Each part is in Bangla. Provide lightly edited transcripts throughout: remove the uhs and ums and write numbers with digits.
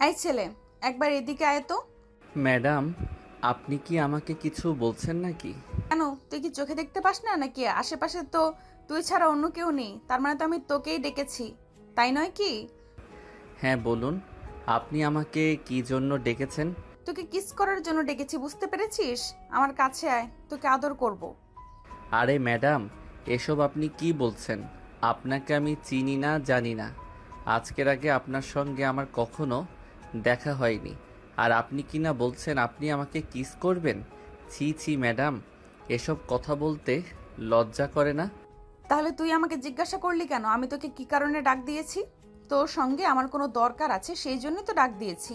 এই ছেলে, একবার এদিকে আয় তো। ম্যাডাম, আপনি কি আমাকে কিছু বলছেন নাকি? কেন, তুই কি চোখে দেখতে পাস না নাকি? আশেপাশে তো তুই ছাড়া অন্য কেউ নেই, তার মানে তো আমি তোকেই ডেকেছি, তাই নয় কি? হ্যাঁ বলুন, আপনি আমাকে কি জন্য ডেকেছেন? তোকে কিস করার জন্য ডেকেছি, বুঝতে পেরেছিস? আমার কাছে আয়, তোকে আদর করব। আরে ম্যাডাম, এসব আপনি কি বলছেন? আপনাকে আমি চিনি না, জানি না। আজকের আগে আপনার সঙ্গে আমার কখনো দেখা হয়নি। আর আপনি কি না বলছেন আপনি আমাকে কিস করবেন? ছি ছি ম্যাডাম, এসব কথা বলতে লজ্জা করে না? তাহলে তুই আমাকে জিজ্ঞাসা করলি কেন আমি তোকে কি কারণে ডাক দিয়েছি? তোর সঙ্গে আমার কোনো দরকার আছে সেই জন্যই তো ডাক দিয়েছি।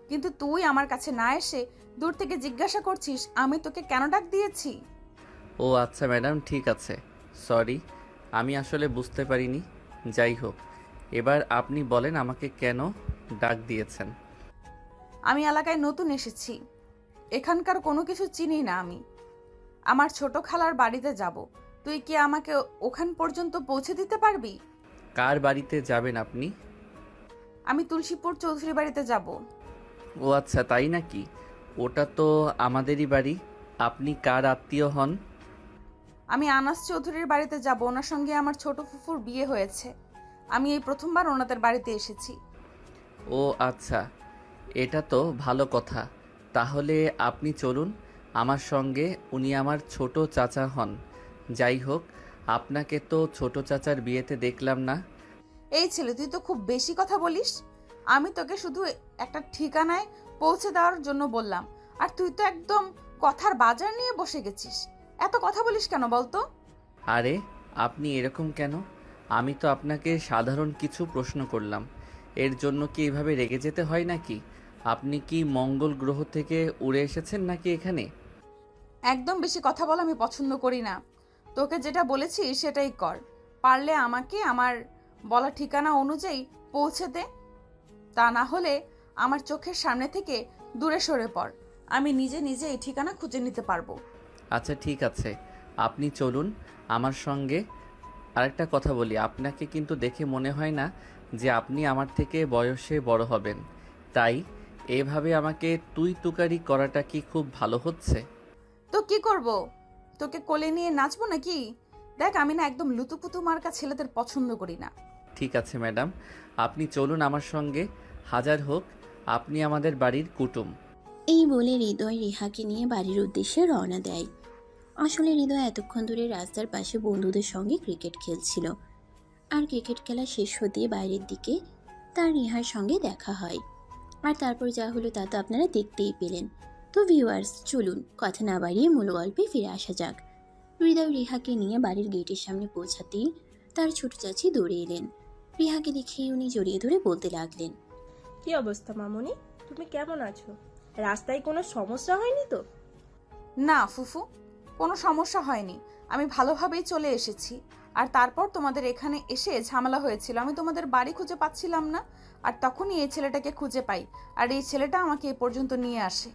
কিন্তু তুই আমার কাছে না এসে দূর থেকে জিজ্ঞাসা করছিস আমি তোকে কেন ডাক দিয়েছি। ও আচ্ছা ম্যাডাম, ঠিক আছে। সরি, আমি আসলে বুঝতে পারিনি। যাই হোক, এবার আপনি বলেন আমাকে কেন ডাক দিয়েছেন। আমি এলাকায় নতুন এসেছি, এখানকার কোনো কিছু চিনি না আমি। আমার ছোট খালার বাড়িতে যাব, তুই কি আমাকে ওখান পর্যন্ত পৌঁছে দিতে পারবি? কার বাড়িতে যাবেন আপনি? আমি তুলসীপুর চৌধুরী বাড়িতে যাব। ও আচ্ছা, তাই নাকি? ওটা তো আমাদেরই বাড়ি। আপনি কার আত্মীয় হন? আমি আনাস চৌধুরীর বাড়িতে যাব, ওনার সঙ্গে আমার ছোট ফুফুর বিয়ে হয়েছে। আমি এই প্রথমবার ওনাদের বাড়িতে এসেছি। ও আচ্ছা, এটা তো ভালো কথা। তাহলে আপনি চলুন আমার সঙ্গে। উনি আমার ছোট চাচা হন। যাই হোক, আপনাকে তো ছোট চাচার বিয়েতে দেখলাম না। এই ছেলে, তুই তো খুব বেশি কথা বলিস। আমি তোকে শুধু একটা ঠিকানায় পৌঁছে দেওয়ার জন্য বললাম, আর তুই তো একদম কথার বাজার নিয়ে বসে গেছিস। এত কথা বলিস কেন বলতো? আরে, আপনি এরকম কেন? আমি তো আপনাকে সাধারণ কিছু প্রশ্ন করলাম, এর জন্য কি এভাবে রেগে যেতে হয় নাকি? আপনি কি মঙ্গল গ্রহ থেকে উড়ে এসেছেন নাকি এখানে? একদম বেশি কথা বলা আমি পছন্দ করি না। তোকে যেটা বলেছি সেটাই কর। পারলে আমাকে আমার বলা ঠিকানা অনুযায়ী পৌঁছে দে, তা না হলে আমার চোখের সামনে থেকে দূরে সরে পড়। আমি নিজে নিজে এই ঠিকানা খুঁজে নিতে পারবো। আচ্ছা ঠিক আছে, আপনি চলুন আমার সঙ্গে। আরেকটা কথা বলি, আপনাকে কিন্তু দেখে মনে হয় না যে আপনি আমার থেকে বয়সে বড় হবেন। তাই এভাবে আমাকে তুই তুকারি করাটা কি খুব ভালো হচ্ছে? তো কি করব? তোকে কোলে নিয়ে নাচবো নাকি? দেখ, আমি না একদম লুতুপুতু মার্কা ছেলেদের পছন্দ করি না। ঠিক আছে ম্যাডাম, আপনি চলুন আমার সঙ্গে। হাজার হোক, আপনি আমাদের বাড়ির কুটুম। এই বলে হৃদয় রিহাকে নিয়ে বাড়ির উদ্দেশ্যে রওনা দেয়। আসলে হৃদয় এতক্ষণ ধরে রাস্তার পাশে বন্ধুদের সঙ্গে ক্রিকেট খেলছিল। আর ক্রিকেট খেলা শেষ হতে বাইরের দিকে তার রিহার সঙ্গে দেখা হয়। আর তারপর যা হলো তা তো আপনারা দেখতেই পেলেন। তো ভিউয়ার্স, চলুন কথা না বাড়িয়ে মূল গল্পে ফিরে আসা যাক। হৃদয় রিহাকে নিয়ে বাড়ির গেটের সামনে পৌঁছাতেই তার ছোট চাচি দৌড়ে এলেন। রিহাকে দেখেই উনি জড়িয়ে ধরে বলতে লাগলেন, কি অবস্থা মামুনি? তুমি কেমন আছো? রাস্তায় কোনো সমস্যা হয়নি তো? না ফুফু, কোনো সমস্যা হয়নি। আমি ভালোভাবেই চলে এসেছি। আর তারপর তোমাদের এখানে এসে ঝামেলা হয়েছিল, আমি তোমাদের বাড়ি খুঁজে পাচ্ছিলাম না। আর তখনই এই ছেলেটাকে খুঁজে পাই, আর এই ছেলেটা আমাকে এ পর্যন্ত নিয়ে আসে।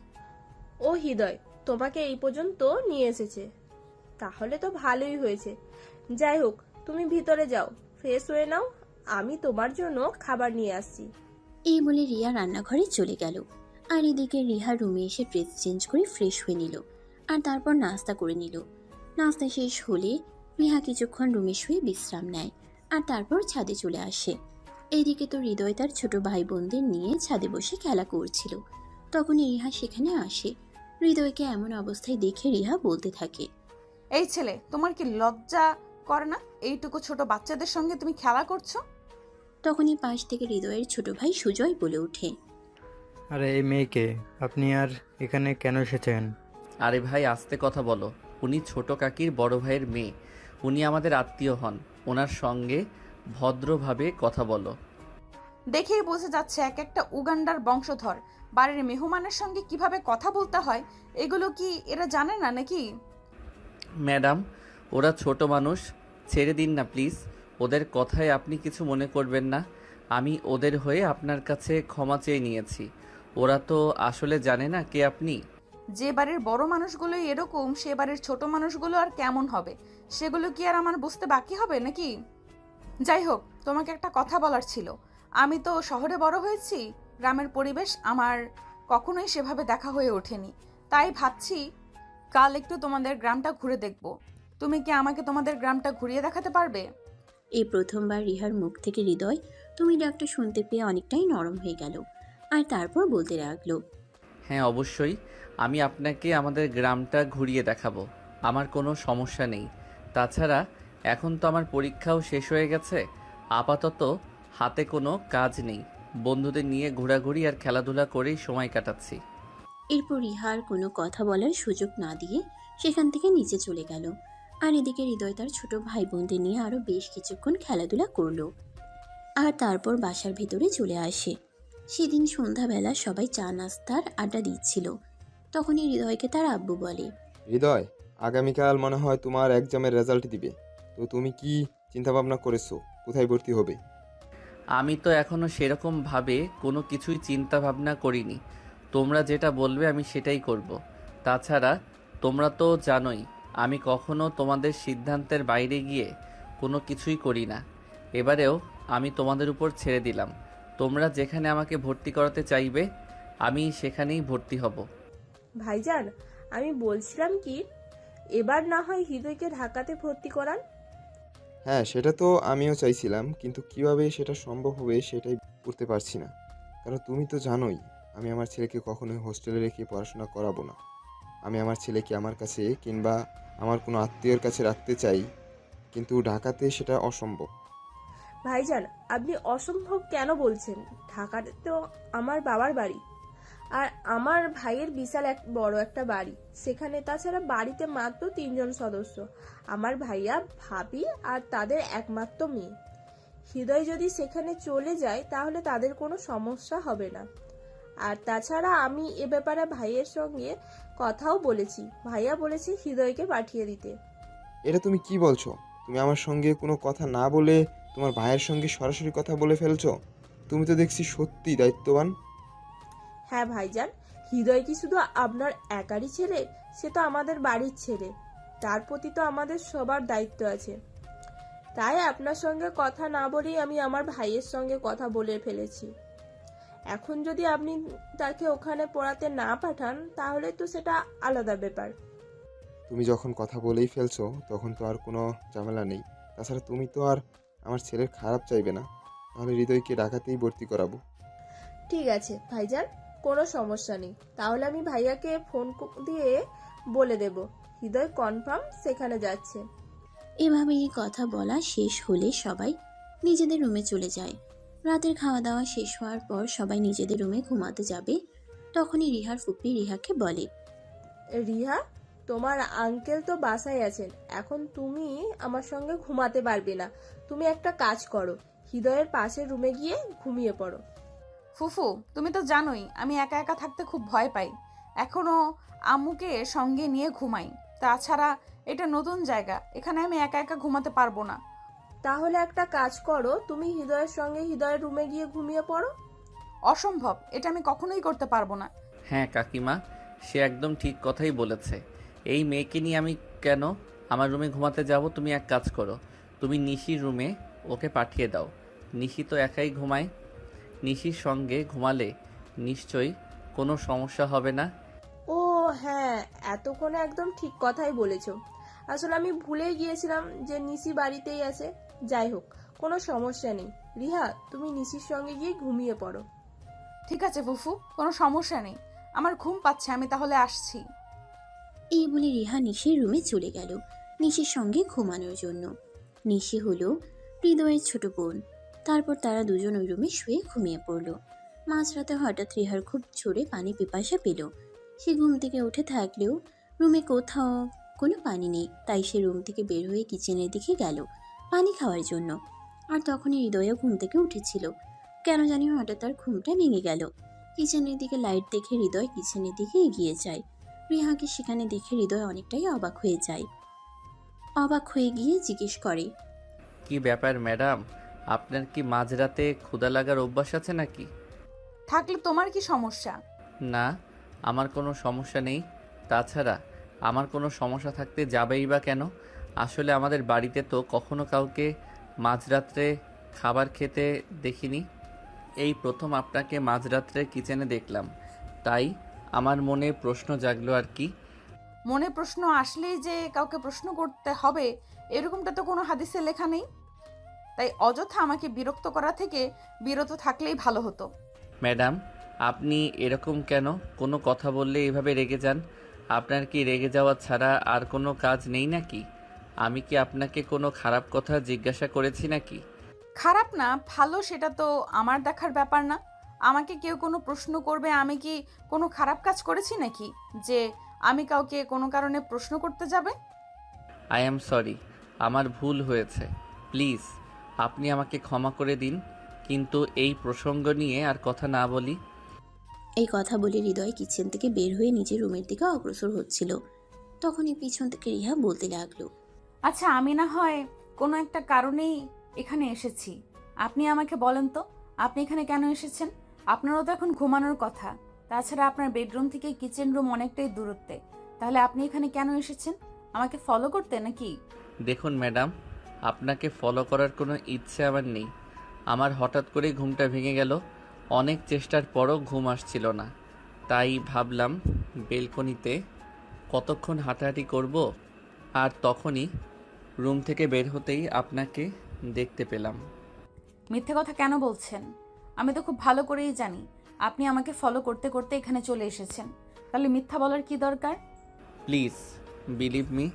ও হৃদয় তোমাকে এই পর্যন্ত নিয়ে এসেছে, তাহলে তো ভালোই হয়েছে। যাই হোক, তুমি ভিতরে যাও, ফ্রেশ হয়ে নাও, আমি তোমার জন্য খাবার নিয়ে আসছি। এই বলে রিয়া রান্নাঘরে চলে গেল। আর এদিকে রিহা রুমে এসে ড্রেস চেঞ্জ করে ফ্রেশ হয়ে নিল। আর তারপর নাস্তা করে নিল। নাস্তা শেষ হলে রিহা কিছুক্ষণ রুমে শুয়ে বিশ্রাম নেয়। আর তারপর ছাদে চলে আসে। এইদিকে তো হৃদয় তার ছোট ভাই বোনদের নিয়ে ছাদে বসে খেলা করছিল। তখনই রিহা সেখানে আসে। হৃদয়কে এমন অবস্থায় দেখে রিহা বলতে থাকে, এই ছেলে, তোমার কি লজ্জা করে না? এইটুকু ছোট বাচ্চাদের সঙ্গে তুমি খেলা করছো। তখনই পাশ থেকে হৃদয়ের ছোট ভাই সুজয় বলে ওঠে, আরে এই মেয়েকে আপনি আর এখানে কেন এসেছেন? আরে ভাই, আস্তে কথা বলো। উনি ছোট কাকির বড় ভাইয়ের মেয়ে। উনি আমাদের আত্মীয় হন। ওনার সঙ্গে ভদ্রভাবে কথা বলো। দেখেই বোঝা যাচ্ছে এক একটা উগান্ডার বংশধর। বাড়ির মেহমানের সঙ্গে কিভাবে কথা বলতে হয় এগুলো কি এরা জানে না নাকি? ম্যাডাম, ওরা ছোট মানুষ, ছেড়ে দিন না প্লিজ। ওদের কথায় আপনি কিছু মনে করবেন না। আমি ওদের হয়ে আপনার কাছে ক্ষমা চেয়ে নিয়েছি। ওরা তো আসলে জানে না কে আপনি। যে বাড়ির বড় মানুষগুলোই এরকম, সে বাড়ির ছোট মানুষগুলো আর কেমন হবে সেগুলো কি আর আমার বুঝতে বাকি হবে নাকি? যাই হোক, তোমাকে একটা কথা বলার ছিল। আমি তো শহরে বড় হয়েছি, গ্রামের পরিবেশ আমার কখনোই সেভাবে দেখা হয়ে ওঠেনি, তাই ভাবছি কাল একটু তোমাদের গ্রামটা ঘুরে দেখব। তুমি কি আমাকে তোমাদের গ্রামটা ঘুরিয়ে দেখাতে পারবে? এই প্রথমবার রিহার মুখ থেকে হৃদয় তুমি ডাকটা শুনতে পেয়ে অনেকটাই নরম হয়ে গেল। আর তারপর বলতে লাগলো, হ্যাঁ অবশ্যই, আমি আপনাকে আমাদের গ্রামটা ঘুরিয়ে দেখাবো। আমার কোনো সমস্যা নেই। তাছাড়া এখন তো আমার পরীক্ষাও শেষ হয়ে গেছে। আপাতত হাতে কোনো কাজ নেই। বন্ধুদের নিয়ে ঘোরাঘুরি আর খেলাধুলা করেই সময় কাটাচ্ছি। এরপর রিহার কোনো কথা বলার সুযোগ না দিয়ে সেখান থেকে নিচে চলে গেল। আর এদিকে হৃদয় তার ছোট ভাই বোনদের নিয়ে আরো বেশ কিছুক্ষণ খেলাধুলা করলো। আর তারপর বাসার ভিতরে চলে আসে। সেদিন সন্ধ্যাবেলা সবাই চা নাস্তার আড্ডা দিচ্ছিল। তখনই হৃদয়কে তার আব্বু বলে, হৃদয়, আগামীকাল মনে হয় তোমার এক্সামের রেজাল্ট দিবে। তো তুমি কি চিন্তাভাবনা করেছো কোথায় ভর্তি হবে? আমি তো এখনও সেরকমভাবে কোনো কিছুই চিন্তা ভাবনা করিনি। তোমরা যেটা বলবে আমি সেটাই করব। তাছাড়া তোমরা তো জানোই আমি কখনো তোমাদের সিদ্ধান্তের বাইরে গিয়ে কোনো কিছুই করি না। এবারেও আমি তোমাদের উপর ছেড়ে দিলাম। তোমরা যেখানে আমাকে ভর্তি করাতে চাইবে আমি সেখানেই ভর্তি হব। ভাইজান, আমি বলছিলাম কি, এবার না হয় হৃদয়কে ঢাকাতে ভর্তি করান। হ্যাঁ, সেটা তো আমিও চাইছিলাম, কিন্তু কিভাবে সেটা সম্ভব হবে সেটাই করতে পারছি না। কারণ তুমি তো জানোই আমি আমার ছেলেকে কখনোই হোস্টেলে রেখে পড়াশোনা করাবো না। আমি আমার ছেলেকে আমার কাছে কিংবা আমার কোনো আত্মীয়ের কাছে রাখতে চাই, কিন্তু ঢাকাতে সেটা অসম্ভব। ভাইজান, আপনি অসম্ভব কেন বলছেন? ঢাকাতে তো আমার বাবার বাড়ি, আর আমার ভাইয়ের বিশাল এক বড় একটা বাড়ি সেখানে। তাছাড়া বাড়িতে মাত্র 3 জন সদস্য, আমার ভাইয়া, ভাবি আর তাদের একমাত্র মেয়ে। হৃদয় যদি সেখানে চলে যায় তাহলে তাদের কোনো সমস্যা হবে না। আর তাছাড়া আমি এ ব্যাপারে ভাইয়ের সঙ্গে কথাও বলেছি, ভাইয়া বলেছে হৃদয়কে পাঠিয়ে দিতে। এটা তুমি কি বলছো? তুমি আমার সঙ্গে কোনো কথা না বলে তোমার ভাইয়ের সঙ্গে সরাসরি কথা বলে ফেলছো। তুমি তো দেখছি সত্যি দায়িত্ববান। হ্যাঁ ভাইজান, হৃদয় কি শুধু আপনার একারই ছেলে? সে তো আমাদের বাড়ির ছেলে, তার প্রতি তো আমাদের সবার দায়িত্ব আছে। তাই আপনার সঙ্গে কথা না বলেই আমি আমার ভাইয়ের সঙ্গে কথা বলে ফেলেছি। এখন যদি আপনি তাকে ওখানে পড়াতে না পাঠান তাহলে তো সেটা আলাদা ব্যাপার। তুমি যখন কথা বলেই ফেলছো তখন তো আর কোনো ঝামেলা নেই। তাছাড়া তুমি তো আর আমার ছেলের খারাপ চাইবে না। তাহলে হৃদয়কে ঢাকাতেই ভর্তি করাবো। ঠিক আছে ভাইজান, কোনো সমস্যা নেই। তাহলে আমি ভাইয়াকে ফোন দিয়ে বলে দেব হৃদয় কনফার্ম সেখানে যাচ্ছে। এভাবেই কথা বলা শেষ হলে সবাই নিজেদের রুমে চলে যায়। রাতের খাওয়া দাওয়া শেষ হওয়ার পর সবাই নিজেদের রুমে ঘুমাতে যাবে। তখনই রিহার ফুপি রিহাকে বলে, রিহা, তোমার আঙ্কেল তো বাসায় আছেন, এখন তুমি আমার সঙ্গে ঘুমাতে পারবে না। তুমি একটা কাজ করো, হৃদয়ের পাশের রুমে গিয়ে ঘুমিয়ে পড়ো। ফুফু, তুমি তো জানোই আমি একা একা থাকতে খুব ভয় পাই। এখনো আম্মুকে সঙ্গে নিয়ে ঘুমাই। তাছাড়া এটা নতুন জায়গা, এখানে আমি একা একা ঘুমাতে পারবো না। তাহলে একটা কাজ করো, তুমি হৃদয়ের সঙ্গে হৃদয়ের রুমে গিয়ে ঘুমিয়ে পড়ো। অসম্ভব, এটা আমি কখনোই করতে পারবো না। হ্যাঁ কাকিমা, সে একদম ঠিক কথাই বলেছে। এই মেয়েকে নিয়ে আমি কেন আমার রুমে ঘুমাতে যাব? তুমি এক কাজ করো, তুমি নিশির রুমে ওকে পাঠিয়ে দাও। নিশি তো একাই ঘুমায়। নিশির সঙ্গে ঘুমালে নিশ্চয়ই কোনো সমস্যা হবে না। ও হ্যাঁ, এতক্ষণে একদম ঠিক কথাই বলেছো। আসলে আমি ভুলেই গিয়েছিলাম যে নিশি বাড়িতেই আছে। যাই হোক, কোনো সমস্যা নেই। রিহা, তুমি নিশির সঙ্গে গিয়ে ঘুমিয়ে পড়ো। ঠিক আছে ফুফু, কোনো সমস্যা নেই। আমার ঘুম পাচ্ছে, আমি তাহলে আসছি। এই বলে রিহা নিশির রুমে চলে গেল নিশির সঙ্গে ঘুমানোর জন্য। নিশি হলো হৃদয়ের ছোট বোন। তারপর তারা দুজন ওই রুমে শুয়ে ঘুমিয়ে পড়ল। মাঝরাতে হঠাৎ রিহার খুব জোরে পানি পিপাসা পেল। সে ঘুম থেকে উঠে থাকলেও রুমে কোথাও কোনো পানি নেই। তাই সে রুম থেকে বের হয়ে কিচেনের দিকে গেল পানি খাওয়ার জন্য। আর তখনই হৃদয়ও ঘুম থেকে উঠেছিল। কেন জানি হঠাৎ তার ঘুমটা ভেঙে গেল। কিচেনের দিকে লাইট দেখে হৃদয় কিচেনের দিকে এগিয়ে যায়। রিহাকে সেখানে দেখে হৃদয় অনেকটাই অবাক হয়ে যায়। অবাক হয়ে গিয়ে জিজ্ঞেস করে, কি ব্যাপার ম্যাডাম, আপনার কি মাঝরাতে ক্ষুধা লাগার অভ্যাস আছে নাকি? থাকলে তোমার কি সমস্যা? না, আমার কোনো সমস্যা নেই। তাছাড়া আমার কোনো সমস্যা থাকতে যাবেই বা কেন? আসলে আমাদের বাড়িতে তো কখনো কাউকে মাঝরাত্রে খাবার খেতে দেখিনি। এই প্রথম আপনাকে মাঝরাত্রে কিচেনে দেখলাম, তাই আমার মনে প্রশ্ন জাগলো আর কি। মনে প্রশ্ন আসলেই যে কাউকে প্রশ্ন করতে হবে এরকমটা তো কোনো হাদিসে লেখা নেই। তাই অযথা আমাকে বিরক্ত করা থেকে বিরত থাকলেই ভালো হতো। ম্যাডাম, আপনি এরকম কেন? কোনো কথা বললে এভাবে রেগে যান। আপনার কি রেগে যাওয়া ছাড়া আর কোনো কাজ নেই নাকি? আমি কি আপনাকে কোনো খারাপ কথা জিজ্ঞাসা করেছি নাকি? খারাপ না ভালো সেটা তো আমার দেখার ব্যাপার না। আমাকে কেউ কোনো প্রশ্ন করবে, আমি কি কোনো খারাপ কাজ করেছি নাকি যে আমি কাউকে কোনো কারণে প্রশ্ন করতে যাবে? আই অ্যাম সরি, আমার ভুল হয়েছে। প্লিজ আপনি আমাকে ক্ষমা করে দিন, কিন্তু এই প্রসঙ্গ নিয়ে আর কথা না বলি। এই কথা বলে হৃদয় কিচেন থেকে বের হয়ে নিজের রুমের দিকে অগ্রসর হচ্ছিল। তখনই পিছন থেকে রিহা বলতে লাগলো, আচ্ছা আমি না হয় কোনো একটা কারণেই এখানে এসেছি। আপনি আমাকে বলেন তো, আপনি এখানে কেন এসেছেন? আপনারও তো এখন ঘুমানোর কথা। তাছাড়া আপনার বেডরুম থেকে কিচেন রুম অনেকটাই দূরত্বে। তাহলে আপনি এখানে কেন এসেছেন? আমাকে ফলো করতে নাকি? দেখুন ম্যাডাম, আপনাকে ফলো করার কোনো ইচ্ছে আমার নেই। আমার হঠাৎ করেই ঘুমটা ভেঙে গেল। অনেক চেষ্টার পরও ঘুম আসছিল না, তাই ভাবলাম বেলকনিতে কতক্ষণ হাঁটাহাঁটি করব। আর তখনই রুম থেকে বের হতেই আপনাকে দেখতে পেলাম। মিথ্যে কথা কেন বলছেন? আমি তো খুব ভালো করেই জানি আপনি আমাকে ফলো করতে করতে এখানে চলে এসেছেন। তাহলে মিথ্যা বলার কি দরকার? প্লিজ বিলিভ মি,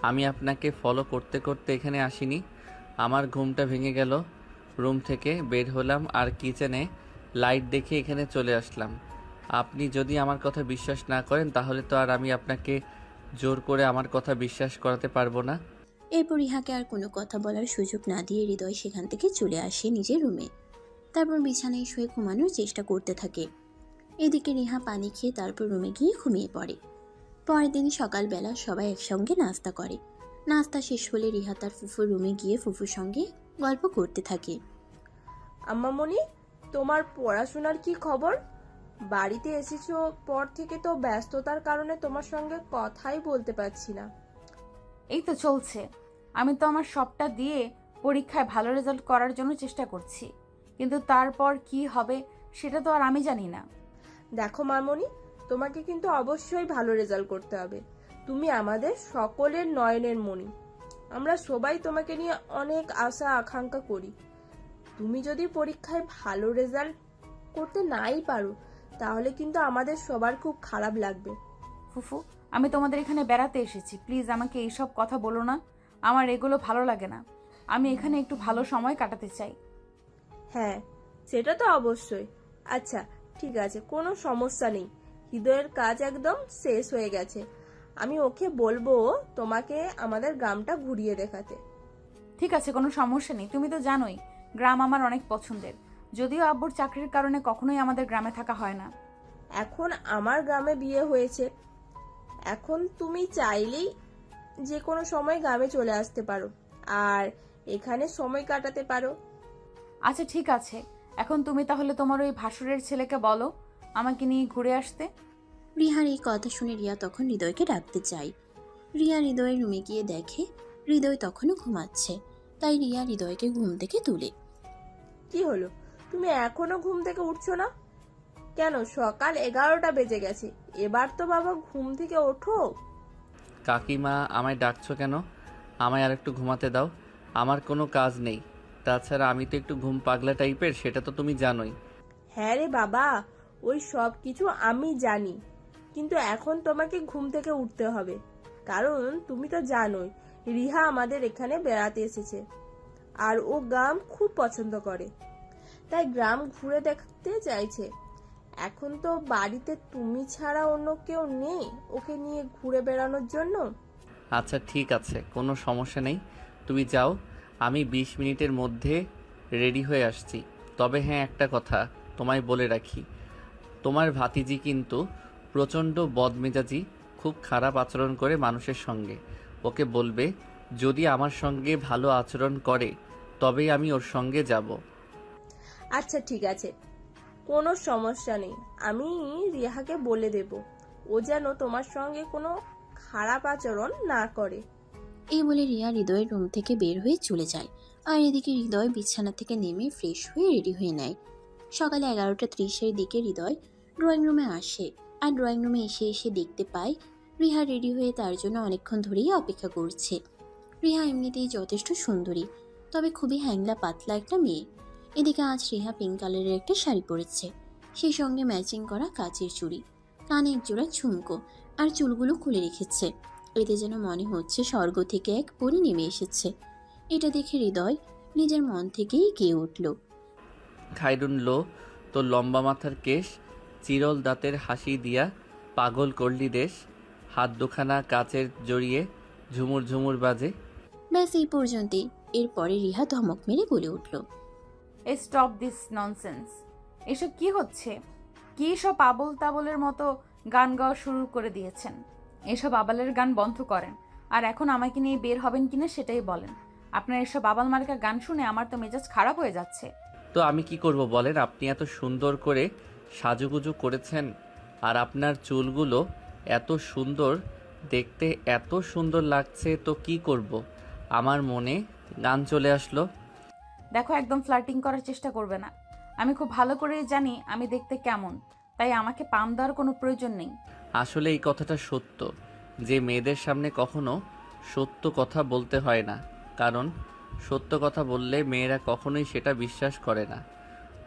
আমি আপনাকে ফলো করতে করতে এখানে আসিনি। আমার ঘুমটা ভেঙে গেল, রুম থেকে বের হলাম আর কিচেনে লাইট দেখে এখানে চলে আসলাম। আপনি যদি আমার কথা বিশ্বাস না করেন তাহলে তো আর আমি আপনাকে জোর করে আমার কথা বিশ্বাস করাতে পারবো না। এরপর রিহাকে আর কোনো কথা বলার সুযোগ না দিয়ে হৃদয় সেখান থেকে চলে আসে নিজের রুমে। তারপর বিছানায় শুয়ে ঘুমানোর চেষ্টা করতে থাকে। এদিকে রিহা পানি খেয়ে তারপর রুমে গিয়ে ঘুমিয়ে পড়ে। পরের দিন সকালবেলা সবাই একসঙ্গে নাস্তা করে। নাস্তা শেষ হলে রিহা তার ফুফুর রুমে গিয়ে ফুফুর সঙ্গে গল্প করতে থাকে। আম্মামণি, তোমার পড়াশোনার কি খবর? বাড়িতে এসেছো পর থেকে তো ব্যস্ততার কারণে তোমার সঙ্গে কথাই বলতে পারছি না। এই তো চলছে। আমি তো আমার সবটা দিয়ে পরীক্ষায় ভালো রেজাল্ট করার জন্য চেষ্টা করছি, কিন্তু তারপর কি হবে সেটা তো আর আমি জানি না। দেখো মামনি, তোমাকে কিন্তু অবশ্যই ভালো রেজাল্ট করতে হবে। তুমি আমাদের সকলের নয়নের মণি। আমরা সবাই তোমাকে নিয়ে অনেক আশা আকাঙ্ক্ষা করি। তুমি যদি পরীক্ষায় ভালো রেজাল্ট করতে নাই পারো তাহলে কিন্তু আমাদের সবার খুব খারাপ লাগবে। ফুফু, আমি তোমাদের এখানে বেড়াতে এসেছি, প্লিজ আমাকে এইসব কথা বলো না। আমার এগুলো ভালো লাগে না। আমি এখানে একটু ভালো সময় কাটাতে চাই। হ্যাঁ, সেটা তো অবশ্যই। আচ্ছা ঠিক আছে, কোনো সমস্যা নেই। হৃদয়ের কাজ একদম শেষ হয়ে গেছে। আমি ওকে বলবো তোমাকে আমাদের গ্রামটা ঘুরিয়ে দেখাতে। ঠিক আছে, কোনো সমস্যা নেই। তুমি তো জানোই গ্রাম আমার অনেক পছন্দের। যদিও আব্বুর চাকরির কারণে কখনোই আমাদের গ্রামে থাকা হয় না। এখন আমার গ্রামে বিয়ে হয়েছে, এখন তুমি চাইলেই যে কোনো সময় গ্রামে চলে আসতে পারো আর এখানে সময় কাটাতে পারো। আচ্ছা ঠিক আছে, এখন তুমি তাহলে তোমার ওই ভাসুরের ছেলেকে বলো আমাকে নিয়ে ঘুরে আসতে। রিহার এই কথা শুনে রিয়া তখন হৃদয়কে ডাকতে চায়। রিয়া হৃদয়ের রুমে গিয়ে দেখে হৃদয় তখনও ঘুমাচ্ছে। তাই রিয়া হৃদয়কে ঘুম থেকে তুলে। কি হলো, তুমি এখনো ঘুম থেকে উঠছো না কেন? সকাল 11টা বেজে গেছে, এবার তো বাবা ঘুম থেকে ওঠো। কাকিমা, আমায় ডাকছো কেন? আমায় আর একটু ঘুমাতে দাও। আমার কোনো কাজ নেই। তাছাড়া আমি তো একটু ঘুম পাগলা টাইপের, সেটা তো তুমি জানোই। হ্যাঁ রে বাবা, ওই সব কিছু আমি জানি, কিন্তু এখন তোমাকে ঘুম থেকে উঠতে হবে। কারণ তুমি তো জানোই রিহা আমাদের এখানে বেড়াতে এসেছে আর ও গ্রাম খুব পছন্দ করে, তাই গ্রাম ঘুরে দেখতে চাইছে। এখন তো বাড়িতে তুমি ছাড়া অন্য কেউ নেই ওকে নিয়ে ঘুরে বেড়ানোর জন্য। আচ্ছা ঠিক আছে, কোনো সমস্যা নেই, তুমি যাও। আমি 20 মিনিটের মধ্যে রেডি হয়ে আসছি। তবে হ্যাঁ, একটা কথা তোমায় বলে রাখি, তোমার ভাতিজি কিন্তু প্রচণ্ড বদমেজাজি, খুব খারাপ আচরণ করে মানুষের সঙ্গে। ওকে বলবে যদি আমার সঙ্গে ভালো আচরণ করে তবেই আমি ওর সঙ্গে যাব। আচ্ছা ঠিক আছে, কোনো সমস্যা নেই, আমি রিহাকে বলে দেব ও যেন তোমার সঙ্গে কোনো খারাপ আচরণ না করে। এই বলে রিয়া হৃদয়ের রুম থেকে বের হয়ে চলে যায়। আর এদিকে হৃদয় বিছানা থেকে নেমে ফ্রেশ হয়ে রেডি হয়ে নেয়। সকালে 11:30-এর দিকে হৃদয় ড্রয়িং রুমে আসে। আর ড্রয়িং রুমে এসে দেখতে পায় রিহা রেডি হয়ে তার জন্য অনেকক্ষণ ধরেই অপেক্ষা করছে। রিহা এমনিতেই যথেষ্ট সুন্দরী, তবে খুবই হ্যাংলা পাতলা একটা মেয়ে। এদিকে আজ রিহা পিঙ্ক কালারের একটা শাড়ি পরেছে, সেই সঙ্গে ম্যাচিং করা কাচের চুড়ি, কানে এক জোড়া ঝুমকো, আর চুলগুলো খুলে রেখেছে। এতে যেন মনে হচ্ছে স্বর্গ থেকে এক পরী নেমে এসেছে। এটা দেখে হৃদয় নিজের মন থেকেই গেয়ে উঠল। খাইরুন লো, তোর লম্বা মাথার কেশ, চিরল দাঁতের হাসি দিয়া পাগল করলি দেশ, হাত দুখানা কাচের জড়িয়ে ঝুমুর ঝুমুর বাজে। ব্যাস এই পর্যন্তই। এরপরে রিহা ধমক মেরে বলে উঠল, স্টপ দিস ননসেন্স। এসব কি হচ্ছে? কি সব আবল তাবলের মতো গান গাওয়া শুরু করে দিয়েছেন? এসব আবালের গান বন্ধ করেন, আর এখন আমাকে নিয়ে বের হবেন কিনা সেটাই বলেন। আপনার এসব আবাল মার্কা গান শুনে আমার তো মেজাজ খারাপ হয়ে যাচ্ছে। তো আমি কি করব বলেন? আপনি এত সুন্দর করে সাজুগুজু করেছেন, আর আপনার চুলগুলো এত সুন্দর, দেখতে এত সুন্দর লাগছে, তো কি করব? আমার মনে গান চলে আসলো। দেখো, একদম ফ্লার্টিং করার চেষ্টা করবে না। আমি খুব ভালো করেই জানি আমি দেখতে কেমন, তাই আমাকে পাম দেওয়ার কোনো প্রয়োজন নেই। আসলে এই কথাটা সত্য যে মেয়েদের সামনে কখনো সত্য কথা বলতে হয় না, কারণ সত্য কথা বললে মেয়েরা কখনোই সেটা বিশ্বাস করে না,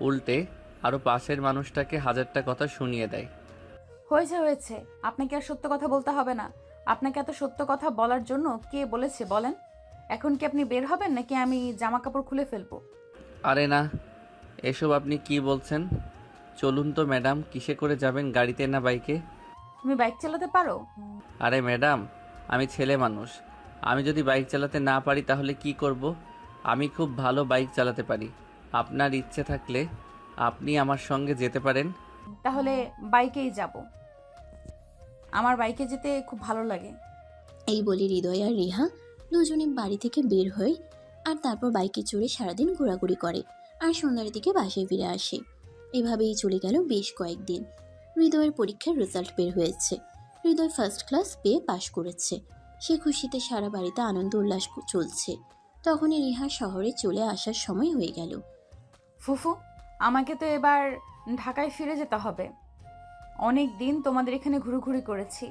উল্টে আরও পাশের মানুষটাকে হাজারটা কথা শুনিয়ে দেয়। হয়েছে, আপনাকে আর সত্য কথা বলতে হবে না। আপনাকে এত সত্য কথা বলার জন্য কে বলেছে বলেন? এখন কি আপনি বের হবেন, নাকি আমি জামা কাপড় খুলে ফেলবো? আরে না, এসব আপনি কি বলছেন? চলুন তো ম্যাডাম, কিসে করে যাবেন, গাড়িতে না বাইকে? তুমি বাইক চালাতে পারো? আরে ম্যাডাম, আমি ছেলে মানুষ, আমি যদি বাইক চালাতে না পারি তাহলে কি করব? আমি খুব ভালো বাইক চালাতে পারি। আপনার ইচ্ছে থাকলে আপনি আমার সঙ্গে যেতে পারেন। তাহলে বাইকেই যাব। আমার বাইকে যেতে খুব ভালো লাগে। এই বলে হৃদয় আর রিহা দুজনে বাড়ি থেকে বের হয়, আর তারপর বাইকে চড়ে সারাদিন ঘোরাঘুরি করে, আর সন্ধ্যার দিকে বাসায় ফিরে আসে। এভাবেই চলে গেল বেশ কয়েকদিন। হৃদয়ের পরীক্ষার রেজাল্ট বের হয়েছে। হৃদয় ফার্স্ট ক্লাস পেয়ে পাশ করেছে। সে খুশিতে সারা বাড়িতে আনন্দ উল্লাস চলছে। তখনই রিহা শহরে চলে আসার সময় হয়ে গেল। ফুফু, আমাকে তো এবার ঢাকায় ফিরে যেতে হবে। অনেক দিন তোমাদের এখানে ঘুরোঘুরি করেছি,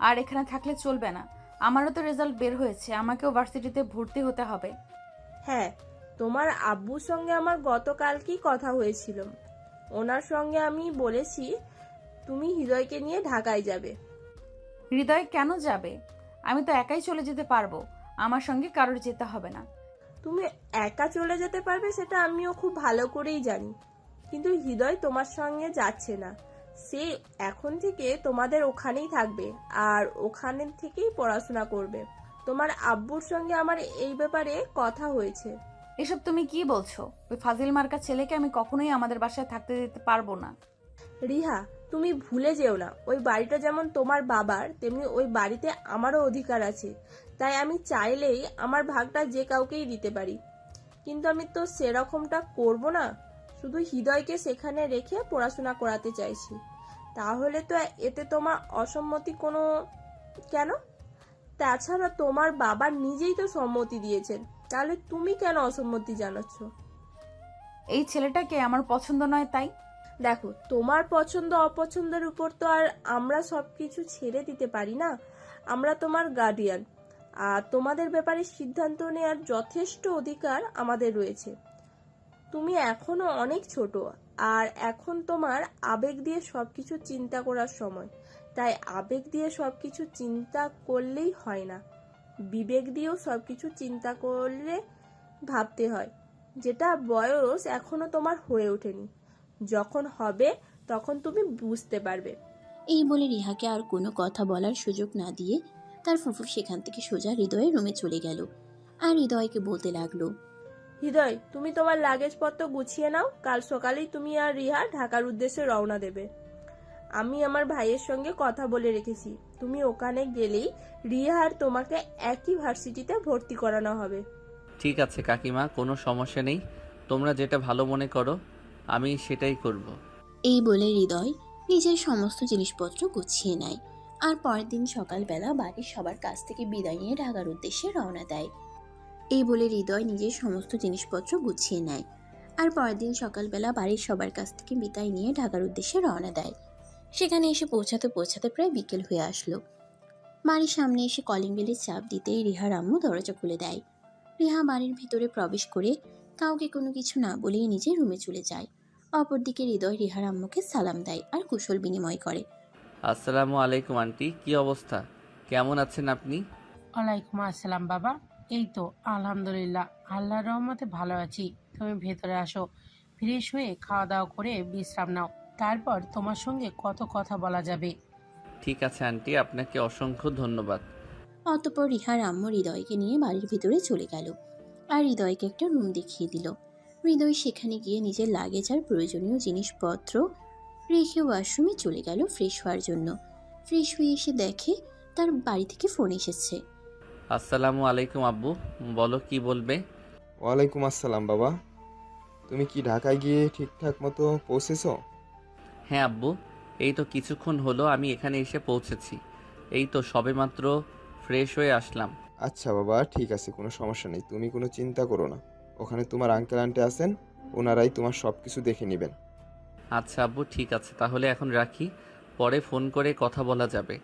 আর এখানে থাকলে চলবে না। আমারও তো রেজাল্ট বের হয়েছে, আমাকেও ভার্সিটিতে ভর্তি হতে হবে। হ্যাঁ, তোমার আব্বুর সঙ্গে আমার গতকালকেই কথা হয়েছিল। ওনার সঙ্গে আমি বলেছি তুমি হৃদয়কে নিয়ে ঢাকায় যাবে। হৃদয় কেন যাবে? আমি তো একাই চলে যেতে পারবো, আমার সঙ্গে কারোর যেতে হবে না। তুমি একা চলে যেতে পারবে সেটা আমিও খুব ভালো করেই জানি, কিন্তু হৃদয় তোমার সঙ্গে যাচ্ছে না। সে এখন থেকে তোমাদের ওখানেই থাকবে, আর ওখানে থেকেই পড়াশোনা করবে। তোমার আব্বুর সঙ্গে আমার এই ব্যাপারে কথা হয়েছে। এসব তুমি কি বলছো? ওই ফাজিল মার্কা ছেলেকে আমি কখনোই আমাদের বাসায় থাকতে দিতে পারবো না। রিহা, তুমি ভুলে যেও না, ওই বাড়িটা যেমন তোমার বাবার, তেমনি ওই বাড়িতে আমারও অধিকার আছে। তাই আমি চাইলেই আমার ভাগটা যে কাউকেই দিতে পারি, কিন্তু আমি তো সেরকমটা করব না। শুধু হৃদয়কে সেখানে রেখে পড়াশোনা করাতে চাইছি। তাহলে তো এতে তোমার অসম্মতি কোনো কেন? তাছাড়া তোমার বাবা নিজেই তো সম্মতি দিয়েছেন, তাহলে তুমি কেন অসম্মতি জানাচ্ছ? এই ছেলেটাকে আমার পছন্দ নয়, তাই। দেখো, তোমার পছন্দ অপছন্দের উপর তো আর আমরা সবকিছু ছেড়ে দিতে পারি না। আমরা তোমার গার্ডিয়ান, আর তোমাদের ব্যাপারে সিদ্ধান্ত নেওয়ার যথেষ্ট অধিকার আমাদের রয়েছে। তুমি এখনো অনেক ছোট, আর এখন তোমার আবেগ দিয়ে সবকিছু চিন্তা করার সময়। তাই আবেগ দিয়ে সবকিছু চিন্তা করলেই হয় না, বিবেক দিয়েও সবকিছু চিন্তা করলে ভাবতে হয়, যেটা বয়স এখনো তোমার হয়ে ওঠেনি। যখন হবে তখন তুমি বুঝতে পারবে। এই বলে রিহাকে আর কোনো কথা বলার সুযোগ না দিয়ে তার ফুফু সেখান থেকে সোজা হৃদয়ের রুমে চলে গেল, আর হৃদয়কে বলতে লাগলো, হৃদয়, তুমি তোমার লাগেজপত্র গুছিয়ে নাও। কাল সকালেই তুমি আর রিহা ঢাকার উদ্দেশ্যে রওনা দেবে। আমি আমার ভাইয়ের সঙ্গে কথা বলে রেখেছি, তুমি ওখানে গেলেই রিহা আর তোমাকে একই ভার্সিটিতে ভর্তি করানো হবে। ঠিক আছে কাকিমা, কোনো সমস্যা নেই, তোমরা যেটা ভালো মনে করো আমি সেটাই করব। এই বলে হৃদয় নিজের সমস্ত জিনিসপত্র গুছিয়ে নেয়, আর পরের দিন সকালবেলা বাড়ির সবার কাছ থেকে বিদায় নিয়ে ঢাকার উদ্দেশ্যে রওনা দেয়। এই বলে হৃদয় নিজের সমস্ত জিনিসপত্র গুছিয়ে নেয়, আর পরের দিন সকালবেলা বাড়ির সবার কাছ থেকে বিদায় নিয়ে ঢাকার উদ্দেশ্যে রওনা দেয়। সেখানে এসে পৌঁছাতে পৌঁছাতে প্রায় বিকেল হয়ে আসলো। বাড়ির সামনে এসে কলিং বেলের চাপ দিতেই রিহার আম্মু দরজা খুলে দেয়। রিহা বাড়ির ভিতরে প্রবেশ করে কাউকে কোনো কিছু না বলেই নিজের রুমে চলে যায়। অপরদিকে হৃদয় রিহার আম্মুকে সালাম দেয় আর কুশল বিনিময় করে। আসসালামু আলাইকুম আন্টি, কি অবস্থা? কেমন আছেন আপনি? ওয়ালাইকুম আসসালাম বাবা। এই তো আলহামদুলিল্লাহ, আল্লাহর রহমতে ভালো আছি। তুমি ভেতরে আসো, ফ্রেশ হয়ে খাওয়া দাওয়া করে বিশ্রাম নাও, তারপর তোমার সঙ্গে কত কথা বলা যাবে। ঠিক আছে আন্টি, আপনাকে অসংখ্য ধন্যবাদ। অতঃপর রিহার আম্মু হৃদয়কে নিয়ে বাড়ির ভিতরে চলে গেল আর হৃদয়কে একটা রুম দেখিয়ে দিল। হৃদয় সেখানে গিয়ে নিজের লাগেজ আর প্রয়োজনীয় জিনিসপত্র রেখে ওয়াশরুমে চলে গেল ফ্রেশ হওয়ার জন্য। ফ্রেশ হয়ে এসে দেখে তার বাড়ি থেকে ফোন এসেছে। আসসালামু আলাইকুম আব্বু, বলো কি বলবে? ওয়ালাইকুম আসসালাম বাবা। তুমি কি ঢাকায় গিয়ে ঠিকঠাক মতো পৌঁছেছো? হ্যাঁ আব্বু, এই তো কিছুক্ষণ হলো আমি এখানে এসে পৌঁছেছি। এই তো সবেমাত্র ফ্রেশ হয়ে আসলাম। আচ্ছা বাবা, ঠিক আছে, কোনো সমস্যা নেই, তুমি কোনো চিন্তা করো না। ওখানে তোমার আঙ্কেল আন্টি আছেন, ওনারাই তোমার সব কিছু দেখে নেবেন। আচ্ছা আব্বু, ঠিক আছে, তাহলে এখন রাখি, পরে ফোন করে কথা বলা যাবে।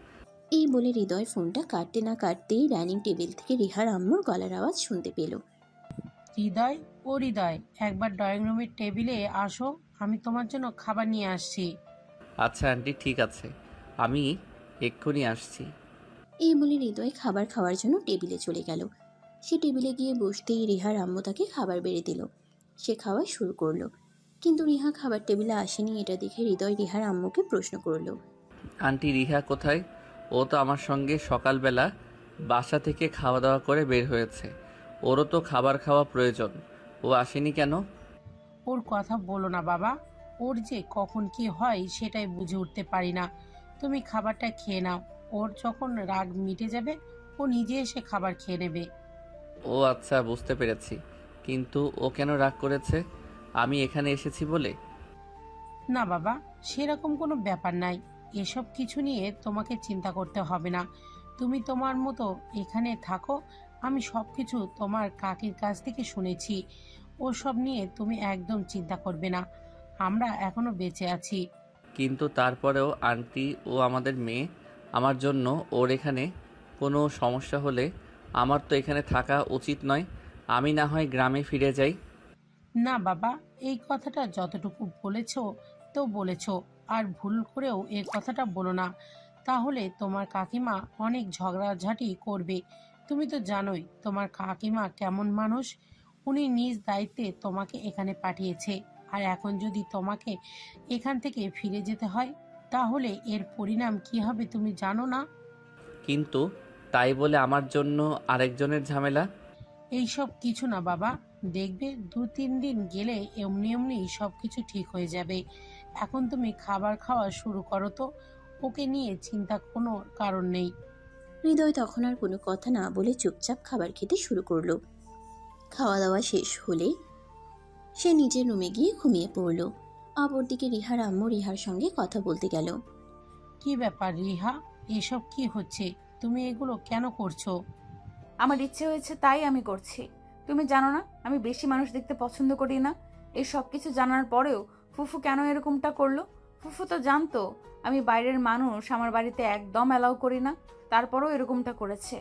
এই বলে হৃদয় ফোনটা কাটতে না কাটতেই ডাইনিং টেবিল থেকে রিহার আম্মুর গলার আওয়াজ শুনতে পেল। হৃদয়, ও হৃদয়, একবার ড্রয়িং রুমের টেবিলে আসো, আমি তোমার জন্য খাবার নিয়ে আসছি। আচ্ছা আন্টি, ঠিক আছে, আমি এক্ষুনি আসছি। এই বলে হৃদয় খাবার খাওয়ার জন্য টেবিলে চলে গেল। সে টেবিলে গিয়ে বসতেই রিহার আম্মু তাকে খাবার বেড়ে দিল। সে খাওয়া শুরু করলো, কিন্তু রিহা খাবার টেবিলে আসেনি। এটা দেখে হৃদয় রিহার আম্মুকে প্রশ্ন করলো। আন্টি রিহা কোথায়? ও তো আমার সঙ্গে সকালবেলা বাসা থেকে খাওয়া দাওয়া করে বের হয়েছে, ওরও তো খাবার খাওয়া প্রয়োজন, ও আসেনি কেন? ওর কথা বলো না বাবা, ওর যে কখন কি হয় সেটাই বুঝে উঠতে পারি না। তুমি খাবারটা খেয়ে নাও, ওর যখন রাগ মিটে যাবে ও নিজে এসে খাবার খেয়ে নেবে। ও আচ্ছা, বুঝতে পেরেছি, কিন্তু ও কেন রাগ করেছে? আমি এখানে এসেছি বলে? না বাবা, সেরকম কোনো ব্যাপার নাই, এসব কিছু নিয়ে তোমাকে চিন্তা করতে হবে না। তুমি তোমার মতো এখানে থাকো, আমি সব কিছু তোমার কাকির কাছ থেকে শুনেছি। ওসব নিয়ে তুমি একদম চিন্তা করবে না, আমরা এখনো বেঁচে আছি। কিন্তু তারপরেও আন্টি, ও আমাদের মেয়ে, আমার জন্য ওর এখানে কোনো সমস্যা হলে আমার তো এখানে থাকা উচিত নয়। আমি না হয় গ্রামে ফিরে যাই। না বাবা, এই কথাটা যতটুকু বলেছো তো বলেছো, আর ভুল করেও এই কথাটা বলো না, তাহলে তোমার কাকিমা অনেক ঝগড়াঝাটি করবে। তুমি তো জানোই তোমার কাকিমা কেমন মানুষ, উনি নিজ দায়িত্বে তোমাকে এখানে পাঠিয়েছে, আর এখন যদি তোমাকে এখান থেকে ফিরে যেতে হয় তাহলে এর পরিণাম কি হবে তুমি জানো না? কিন্তু তাই বলে আমার জন্য আরেকজনের ঝামেলা? এইসব কিছু না বাবা, দেখবে 2-3 দিন গেলে এমনি এমনি সব কিছু ঠিক হয়ে যাবে। এখন তুমি খাবার খাওয়া শুরু করো তো, ওকে নিয়ে চিন্তা কোনো কারণ নেই। হৃদয় তখন আর কোনো কথা না বলে চুপচাপ খাবার খেতে শুরু করলো। খাওয়া দাওয়া শেষ হলে সে নিজের রুমে গিয়ে ঘুমিয়ে পড়ল। অপরদিকে রিহার আম্মু রিহার সঙ্গে কথা বলতে গেল। কি ব্যাপার রিহা, এসব কি হচ্ছে? তুমি এগুলো কেন করছো? আমার ইচ্ছে হয়েছে তাই আমি করছি। তুমি জানো না আমি বেশি মানুষ দেখতে পছন্দ করি না। এই সব কিছু জানার পরেও ফুফু কেন এরকমটা করলো? ফুফু তো জানতো আমি বাইরের মানুষ আমার বাড়িতে একদম অ্যালাউ করি না, তারপরেও এরকমটা করেছে।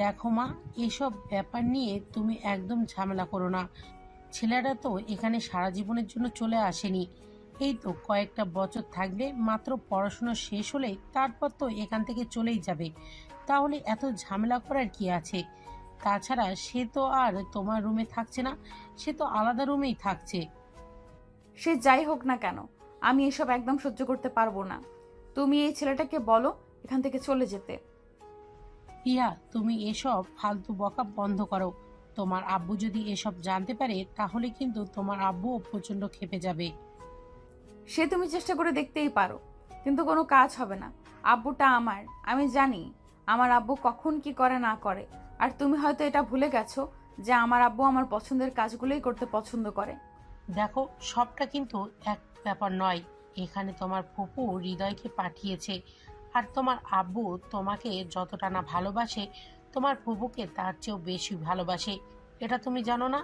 দেখো মা, এসব ব্যাপার নিয়ে তুমি একদম ঝামেলা করো না। ছেলেরা তো এখানে সারা জীবনের জন্য চলে আসেনি, এই তো কয়েকটা বছর থাকবে, মাত্র পড়াশোনা শেষ হলে তারপর তো এখান থেকে চলেই যাবে। তাহলে এত ঝামেলা করার কি আছে? তাছাড়া সে তো আর তোমার রুমে থাকছে না, সে তো আলাদা রুমেই থাকছে। সে যাই হোক না কেন, আমি এসব একদম সহ্য করতে পারবো না। তুমি এই ছেলেটাকে বলো এখান থেকে চলে যেতে। রিয়া, তুমি এসব ফালতু বকা বন্ধ করো। তোমার আব্বু যদি এসব জানতে পারে তাহলে কিন্তু তোমার আব্বুও প্রচন্ড ক্ষেপে যাবে। সে তুমি চেষ্টা করে দেখতেই পারো, কিন্তু কোনো কাজ হবে না। আব্বুটা আমার, আমি জানি আমার আব্বু কখন কি করে না করে। আর তুমি হয়তো এটা ভুলে গেছো যে আমার আব্বু আমার পছন্দের কাজগুলোই করতে পছন্দ করে। দেখো, সবটা কিন্তু এক ব্যাপার নয়। এখানে তোমার ফুপু হৃদয়কে পাঠিয়েছে, আর তোমার আব্বু তোমাকে যতটা না ভালোবাসে তোমার ফুপুকে তার চেয়েও বেশি ভালোবাসে, এটা তুমি জানো না?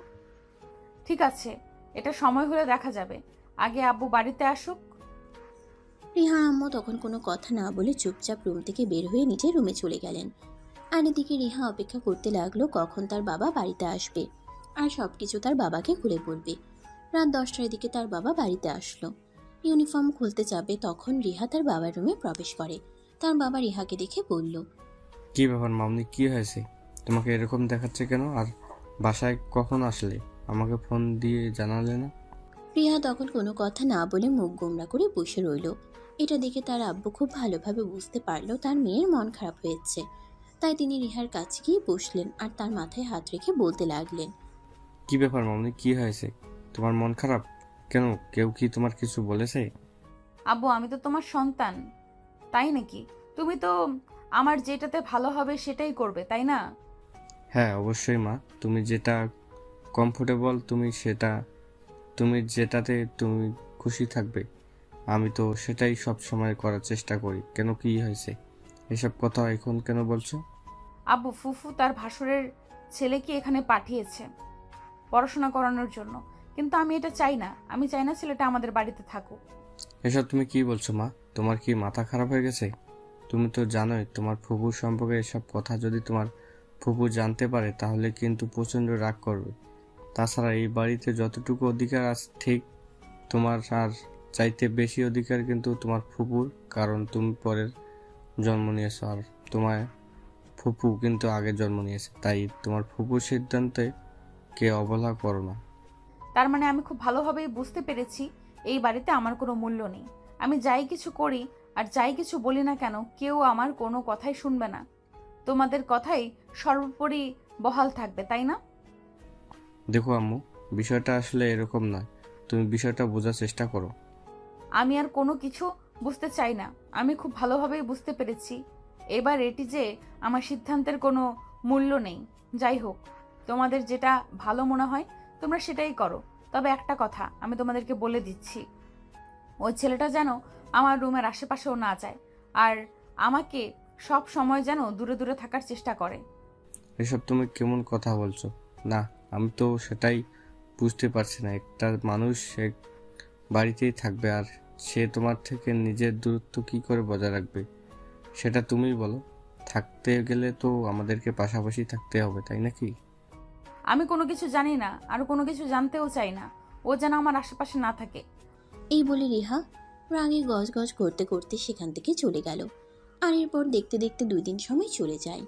ঠিক আছে, এটা সময় হলে দেখা যাবে। আগে আব্বু বাড়িতে আসুক। রিহার আম্মু তখন কোনো কথা না বলে চুপচাপ রুম থেকে বের হয়ে নিজের রুমে চলে গেলেন। আর এদিকে রিহা অপেক্ষা করতে লাগলো কখন তার বাবা বাড়িতে আসবে আর সবকিছু তার বাবাকে খুলে বলবে। রাত 10টার দিকে তার বাবা বাড়িতে আসলো। ইউনিফর্ম খুলতে যাবে তখন রিহা তার বাবার রুমে প্রবেশ করে। তার বাবা রিহাকে দেখে বলল, কি ব্যাপার মামনি, কি হয়েছে? তোমাকে এরকম দেখাচ্ছে কেন? আর বাসায় কখন আসলে? আমাকে ফোন দিয়ে জানালে না? রিহা তখন কোনো কথা না বলে মুখ গোমড়া করে বসে রইল। এটা দেখে তার আব্বু খুব ভালোভাবে বুঝতে পারলো তার মেয়ের মন খারাপ হয়েছে। তাই তিনি রিহার কাছে গিয়ে বসলেন আর তার মাথায় হাত রেখে বলতে লাগলেন, কি ব্যাপার মামনি, কি হয়েছে? তোমার মন খারাপ কেন? কেউ কি তোমার কিছু বলেছে? আব্বু, আমি তো তোমার সন্তান, তাই নাকি? তুমি তো আমার যেটাতে ভালো হবে সেটাই করবে, তাই না? হ্যাঁ অবশ্যই মা, তুমি যেটা কমফোর্টেবল তুমি যেটাতে তুমি খুশি থাকবে, আমি তো সেটাই সব সময় করার চেষ্টা করি। কেন, কি হয়েছে? এসব কথা এখন কেন বলছো? আব্বু, ফুফু তার ভাসুরের ছেলেকে এখানে পাঠিয়েছে পড়াশোনা করানোর জন্য, কিন্তু আমি এটা চাই না। আমি চাই না ছেলেটা আমাদের বাড়িতে থাকুক। এসব তুমি কি বলছো মা? তোমার কি মাথা খারাপ হয়ে গেছে? তুমি তো জানোই তোমার ফুফুর সম্পর্কে এসব কথা যদি তোমার ফুফু জানতে পারে তাহলে কিন্তু প্রচণ্ড রাগ করবে। তাছাড়া এই বাড়িতে যতটুকু অধিকার আছে ঠিক তোমার আর চাইতে বেশি অধিকার কিন্তু তোমার ফুপুর, কারণ তুমি পরের জন্ম নিয়েছো আর তোমার ফুপু কিন্তু আগে জন্ম নিয়েছে। তাই তোমার ফুপুর সিদ্ধান্তে কে অবহেলা করো না। তার মানে আমি খুব ভালোভাবেই বুঝতে পেরেছি এই বাড়িতে আমার কোনো মূল্য নেই। আমি যাই কিছু করি আর যাই কিছু বলি না কেন, কেউ আমার কোনো কথাই শুনবে না। তোমাদের কথাই সর্বোপরি বহাল থাকবে, তাই না? দেখো আম্মু, বিষয়টা আসলে এরকম নয়, তুমি বিষয়টা বোঝার চেষ্টা করো। আমি আর কোনো কিছু বুঝতে চাই না। আমি খুব ভালোভাবেই বুঝতে পেরেছি এবার এটি যে আমার সিদ্ধান্তের কোনো মূল্য নেই। যাই হোক, তোমাদের যেটা ভালো মনে হয় তোমরা সেটাই করো। তবে একটা কথা আমি তোমাদেরকে বলে দিচ্ছি, ওই ছেলেটা যেন আমার রুমের আশেপাশেও না যায়, আর আমাকে সব সময় যেন দূরে দূরে থাকার চেষ্টা করে। এসব তুমি কেমন কথা বলছো? না, আমি তো সেটাই বুঝতে পারছি না। একটা মানুষ এক বাড়িতেই থাকবে আর সে তোমার থেকে নিজের দূরত্ব কি করে বজায় রাখবে সেটা তুমিই বলো। থাকতে গেলে তো আমাদেরকে পাশাপাশি থাকতে হবে, তাই নাকি? আমি কোনো কিছু জানি না আর কোনো কিছু জানতেও চাই না। ও যেন আমার আশেপাশে না থাকে। এই বলে রিহা রাগে গজগজ করতে করতে সেখান থেকে চলে গেল। আর এরপর দেখতে দেখতে 2 দিন সময় চলে যায়।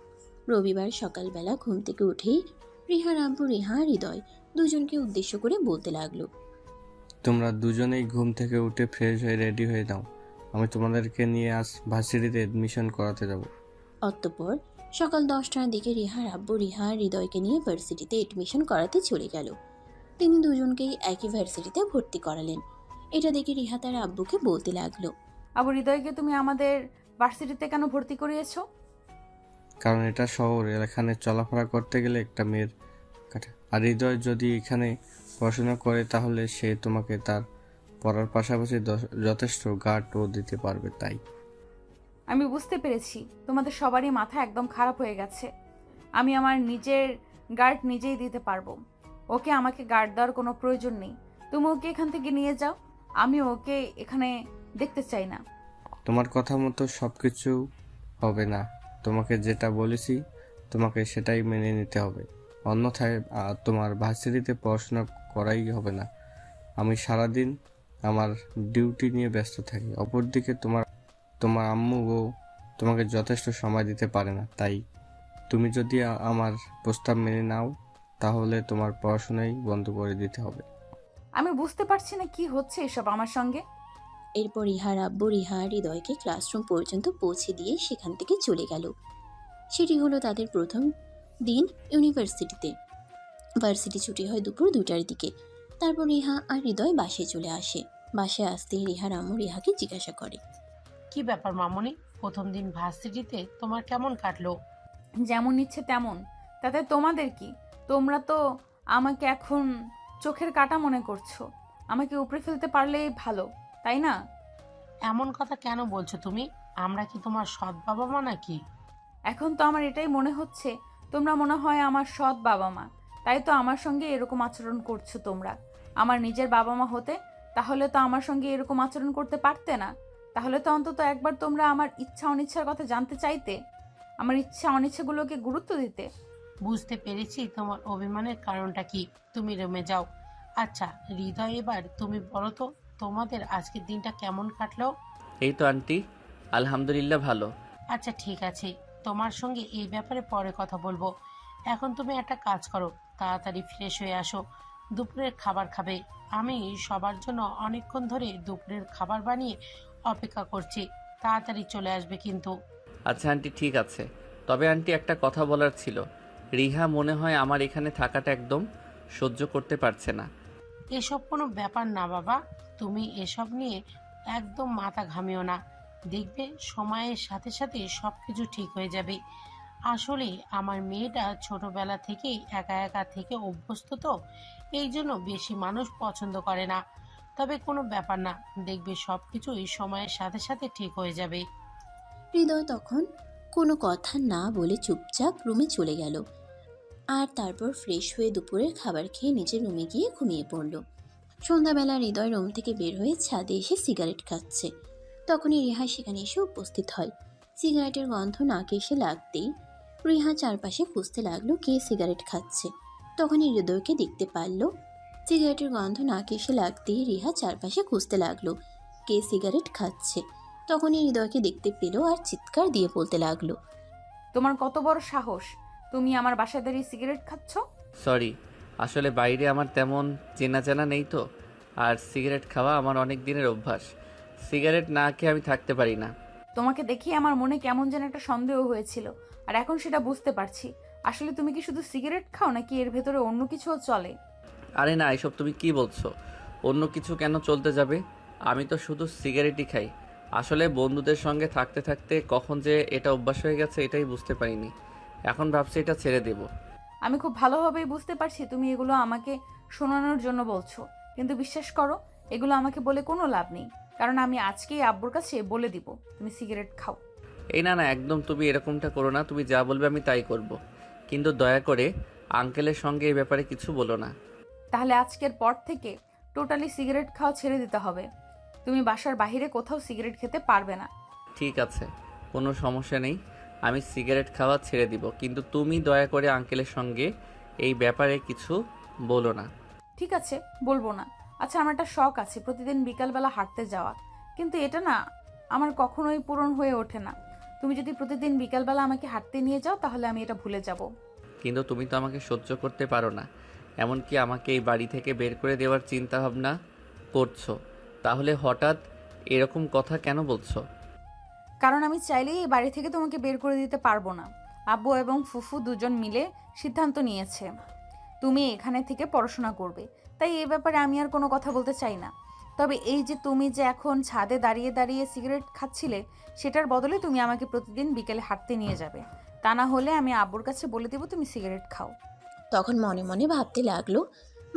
রবিবার সকালবেলা ঘুম থেকে উঠেই রিহার আব্বু রিহা আর হৃদয় দুজনকে উদ্দেশ্য করে বলতে লাগলো, তোমরা দুজনেই ঘুম থেকে উঠে ফ্রেশ হয়ে রেডি হয়ে নাও, আমি তোমাদেরকে নিয়ে আজ ভার্সিটিতে এডমিশন করাতে যাব। অতঃপর সকাল 10টার দিকে রিহার আব্বু রিহা আর হৃদয়কে নিয়ে ভার্সিটিতে এডমিশন করাতে চলে গেল। তিনি দুজনকেই একই ভার্সিটিতে ভর্তি করালেন। এটা দেখে রিহা তার আব্বুকে বলতে লাগলো, আবু, হৃদয়কে তুমি আমাদের ভার্সিটিতে কেন ভর্তি করিয়েছো? কারণ এটা শহর, এখানে চলাফেরা করতে গেলে একটা মেয়ের কাটা। আর হৃদয় যদি এখানে পড়াশোনা করে তাহলে সে তোমাকে তার পড়ার পাশাপাশি যথেষ্ট গার্ডও দিতে পারবে। তাই আমি বুঝতে পেরেছি তোমাদের সবারই মাথা একদম খারাপ হয়ে গেছে। আমি আমার নিজের গার্ড নিজেই দিতে পারবো। ওকে আমাকে গার্ড দেওয়ার কোনো প্রয়োজন নেই। তুমি ওকে এখান থেকে নিয়ে যাও। আমি ওকে এখানে দেখতে চাই না। তোমার কথা মতো সব কিছু হবে না। তোমাকে যেটা বলেছি তোমাকে সেটাই মেনে নিতে হবে, অন্যথায় তোমার ভার্সিটিতে পড়াশোনা করাই হবে না। আমি সারাদিন আমার ডিউটি নিয়ে ব্যস্ত থাকি। অপরদিকে তোমার আম্মুও তোমাকে যথেষ্ট সময় দিতে পারে না। তাই তুমি যদি আমার প্রস্তাব মেনে নাও তাহলে তোমার পড়াশোনাই বন্ধ করে দিতে হবে। আমি বুঝতে পারছি না কি হচ্ছে এসব আমার সঙ্গে। এরপর রিহার আব্বু রিহা আর হৃদয়কে ক্লাসরুম পর্যন্ত পৌঁছে দিয়ে সেখান থেকে চলে গেল। সেটি হলো তাদের প্রথম দিন ইউনিভার্সিটিতে। ভার্সিটি ছুটি হয় দুপুর 2টার দিকে। তারপর রিহা আর হৃদয় বাসায় চলে আসে। বাসায় আসতেই রিহার আম্মু রিহাকে জিজ্ঞাসা করে, কি ব্যাপার মামনি, প্রথম দিন ভার্সিটিতে তোমার কেমন কাটলো? যেমন ইচ্ছে তেমন, তাতে তোমাদের কি? তোমরা তো আমাকে এখন চোখের কাঁটা মনে করছো। আমাকে উপড়ে ফেলতে পারলেই ভালো, তাই না? এমন কথা কেন বলছো তুমি? আমরা কি তোমার সৎ বাবা মা নাকি? এখন তো আমার এটাই মনে হচ্ছে তোমরা মনে হয় আমার সৎ বাবা মা। তাই তো আমার সঙ্গে এরকম আচরণ করছো তোমরা। আমার নিজের বাবা মা হতে তাহলে তো আমার সঙ্গে এরকম আচরণ করতে পারতে না। তাহলে তো অন্তত একবার তোমরা আমার ইচ্ছা অনিচ্ছার কথা জানতে চাইতে, আমার ইচ্ছা অনিচ্ছাগুলোকে গুরুত্ব দিতে। বুঝতে পেরেছি তোমার অভিমানের কারণটা কি। তুমি রুমে যাও। আচ্ছা হৃদয়, এবার তুমি বলো তো তোমাদের আজকের দিনটা কেমন কাটলো? এই তো আন্টি, আলহামদুলিল্লাহ ভালো। আচ্ছা ঠিক আছে, তোমার সঙ্গে এই ব্যাপারে পরে কথা বলবো। এখন তুমি একটা কাজ করো, তাড়াতাড়ি ফ্রেশ হয়ে আসো, দুপুরের খাবার খাবে। আমি সবার জন্য অনেকক্ষণ ধরে দুপুরের খাবার বানিয়ে অপেক্ষা করছি, তাড়াতাড়ি চলে আসবে কিন্তু। আচ্ছা আন্টি ঠিক আছে। তবে আন্টি একটা কথা বলার ছিল। রিহা মনে হয় আমার এখানে থাকাটা একদম সহ্য করতে পারছে না। এসব কোনো ব্যাপার না বাবা, তুমি এসব নিয়ে একদম মাথা ঘামিও না, দেখবে সময়ের সাথে সাথে সব কিছু ঠিক হয়ে যাবে। আসলে আমার মেয়েটা ছোটবেলা থেকেই একা একা থেকে অভ্যস্ত, তো এই জন্য বেশি মানুষ পছন্দ করে না। তবে কোনো ব্যাপার না, দেখবে সব কিছুই সময়ের সাথে সাথে ঠিক হয়ে যাবে। হৃদয় তখন কোনো কথা না বলে চুপচাপ রুমে চলে গেল। আর তারপর ফ্রেশ হয়ে দুপুরের খাবার খেয়ে নিজের রুমে গিয়ে ঘুমিয়ে পড়ল। সন্ধ্যাবেলা হৃদয় রুম থেকে বের হয়ে ছাদে এসে সিগারেট খাচ্ছে। তখনই রিহা সেখানে এসে উপস্থিত হয়। সিগারেটের গন্ধ নাকে এসে লাগতেই রিহা চারপাশে খুঁজতে লাগলো কে সিগারেট খাচ্ছে। তখনই হৃদয়কে দেখতে পারল। সিগারেটের গন্ধ নাকে এসে লাগতেই রিহা চারপাশে খুঁজতে লাগলো কে সিগারেট খাচ্ছে। তখনই হৃদয়কে দেখতে পেল আর চিৎকার দিয়ে বলতে লাগলো, তোমার কত বড় সাহস, তুমি আমার বাসায় দাঁড়িয়ে সিগারেট খাচ্ছ? সরি, আসলে বাইরে আমার তেমন চেনা জানা নেই তো, আর সিগারেট খাওয়া আমার অনেক দিনের অভ্যাস। সিগারেট না খেয়ে আমি থাকতে পারি না। তোমাকে দেখি আমার মনে কেমন যেন একটা সন্দেহ হয়েছিল, আর এখন সেটা বুঝতে পারছি। আসলে তুমি কি শুধু সিগারেট খাও নাকি এর ভেতরে অন্য কিছুও চলে? আরে না, এসব তুমি কি বলছো? অন্য কিছু কেন চলতে যাবে? আমি তো শুধু সিগারেটই খাই। আসলে বন্ধুদের সঙ্গে থাকতে থাকতে কখন যে এটা অভ্যাস হয়ে গেছে এটাই বুঝতে পারিনি। এখন ভাবছি এটা ছেড়ে দেব। আমি খুব ভালোভাবেই বুঝতে পারছি তুমি এগুলো আমাকে শোনানোর জন্য বলছো, কিন্তু বিশ্বাস করো এগুলো আমাকে বলে কোনো লাভ নেই, কারণ আমি আজকেই আব্বুর কাছে বলে দিব তুমি সিগারেট খাও। এই না না, একদম তুমি এরকমটা করো না। তুমি যা বলবে আমি তাই করব, কিন্তু দয়া করে আঙ্কেলের সঙ্গে এই ব্যাপারে কিছু বলো না। তাহলে আজকের পর থেকে টোটালি সিগারেট খাওয়া ছেড়ে দিতে হবে। তুমি বাসার বাইরে কোথাও সিগারেট খেতে পারবে না। ঠিক আছে, কোনো সমস্যা নেই, আমি সিগারেট খাওয়া ছেড়ে দিব, কিন্তু তুমি দয়া করে আঙ্কেলের সঙ্গে এই ব্যাপারে কিছু বলো না। ঠিক আছে, বলবো না। আচ্ছা, আমার একটা শখ আছে প্রতিদিন বিকালবেলা হাঁটতে যাওয়া, কিন্তু এটা না আমার কখনোই পূরণ হয়ে ওঠে না। তুমি যদি প্রতিদিন বিকালবেলা আমাকে হাঁটতে নিয়ে যাও তাহলে আমি এটা ভুলে যাব। কিন্তু তুমি তো আমাকে সহ্য করতে পারো না, এমনকি আমাকে এই বাড়ি থেকে বের করে দেওয়ার চিন্তা ভাবনা করছো। তাহলে হঠাৎ এরকম কথা কেন বলছো? কারণ আমি চাইলেই এই বাড়ি থেকে তোমাকে বের করে দিতে পারবো না। আব্বু এবং ফুফু দুজন মিলে সিদ্ধান্ত নিয়েছে তুমি এখানে থেকে পড়াশোনা করবে, তাই এই ব্যাপারে আমি আর কোনো কথা বলতে চাই না। তবে এই যে তুমি যে এখন ছাদে দাঁড়িয়ে দাঁড়িয়ে সিগারেট খাচ্ছিলে, সেটার বদলে তুমি আমাকে প্রতিদিন বিকেলে হাঁটতে নিয়ে যাবে। তা না হলে আমি আব্বুর কাছে বলে দেবো তুমি সিগারেট খাও। তখন মনে মনে ভাবতে লাগলো,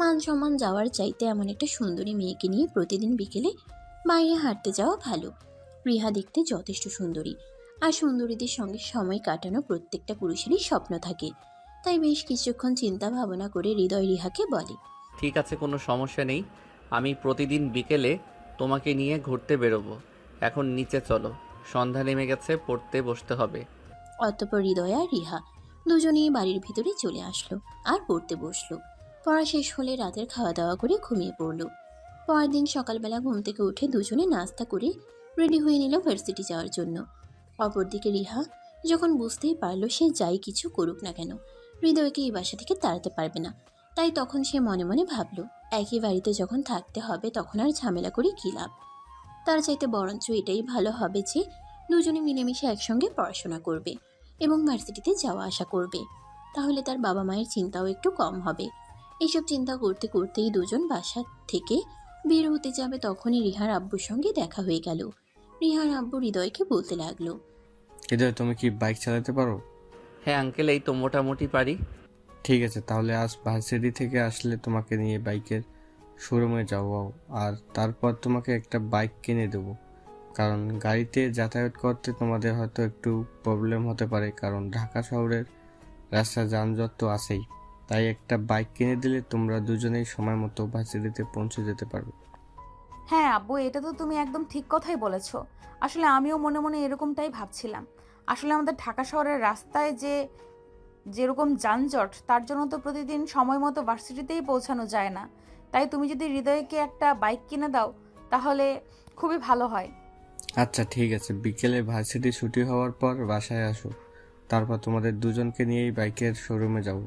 মান সম্মান যাওয়ার চাইতে এমন একটা সুন্দরী মেয়েকে নিয়ে প্রতিদিন বিকেলে বাইরে হাঁটতে যাওয়া ভালো। রিহা দেখতে যথেষ্ট সুন্দরী, আর সুন্দরীদের সঙ্গে সময় কাটানো প্রত্যেকটা পুরুষেরই স্বপ্ন থাকে। তাই বেশ কিছুক্ষণ চিন্তা ভাবনা করে হৃদয় রিহাকে বলে, ঠিক আছে, কোনো সমস্যা নেই, আমি প্রতিদিন বিকেলে তোমাকে নিয়ে ঘুরতে বেরোবো। এখন নিচে চলো, সন্ধ্যা নেমে গেছে, পড়তে বসতে হবে। অতঃপর হৃদয় আর রিহা দুজনেই বাড়ির ভিতরে চলে আসলো আর পড়তে বসলো। পড়া শেষ হলে রাতের খাওয়া দাওয়া করে ঘুমিয়ে পড়লো। পরের দিন সকালবেলা ঘুম থেকে উঠে দুজনে নাস্তা করে রেডি হয়ে নিল ভার্সিটি যাওয়ার জন্য। অপরদিকে রিহা যখন বুঝতেই পারলো সে যাই কিছু করুক না কেন হৃদয়কে এই বাসা থেকে তাড়াতে পারবে না, তাই তখন সে মনে মনে ভাবলো, একই বাড়িতে যখন থাকতে হবে তখন আর ঝামেলা করে কী লাভ। তার চাইতে বরঞ্চ এটাই ভালো হবে যে দুজনে মিলেমিশে একসঙ্গে পড়াশোনা করবে এবং ভার্সিটিতে যাওয়া আসা করবে। তাহলে তার বাবা মায়ের চিন্তাও একটু কম হবে। এইসব চিন্তা করতে করতেই দুজন বাসা থেকে বের হতে যাবে, তখনই রিহার আব্বুর সঙ্গে দেখা হয়ে গেল। রিহার আব্বু হৃদয়কে বলতে লাগলো, হৃদয়, তুমি কি বাইক চালাতে পারো? হ্যাঁ আঙ্কেল, এই তো মোটামুটি পারি। ঠিক আছে, তাহলে আজ ভার্সিটি থেকে আসলে তোমাকে নিয়ে বাইকের শোরুমে যাবো, আর তারপর তোমাকে একটা বাইক কিনে দেবো। কারণ গাড়িতে যাতায়াত করতে তোমাদের হয়তো একটু প্রবলেম হতে পারে, কারণ ঢাকা শহরের রাস্তা যানজট তো আছেই। তাই একটা বাইক কিনে দিলে তোমরা দুজনেই সময় মতো ভার্সিটিতে পৌঁছে যেতে পারবে। হ্যাঁ আব্বু, এটা তো তুমি একদম ঠিক কথাই বলেছো। আসলে আমিও মনে মনে এরকমটাই ভাবছিলাম। আসলে আমাদের ঢাকা শহরের রাস্তায় যেরকম যানজট, তার জন্য তো প্রতিদিন সময় মতো ভার্সিটিতেই পৌঁছানো যায় না। তাই তুমি যদি হৃদয়কে একটা বাইক কিনে দাও তাহলে খুবই ভালো হয়। আচ্ছা ঠিক আছে, বিকেলে ভার্সিটি ছুটি হওয়ার পর বাসায় আসো, তারপর তোমাদের দুজনকে নিয়েই বাইকের শোরুমে যাব,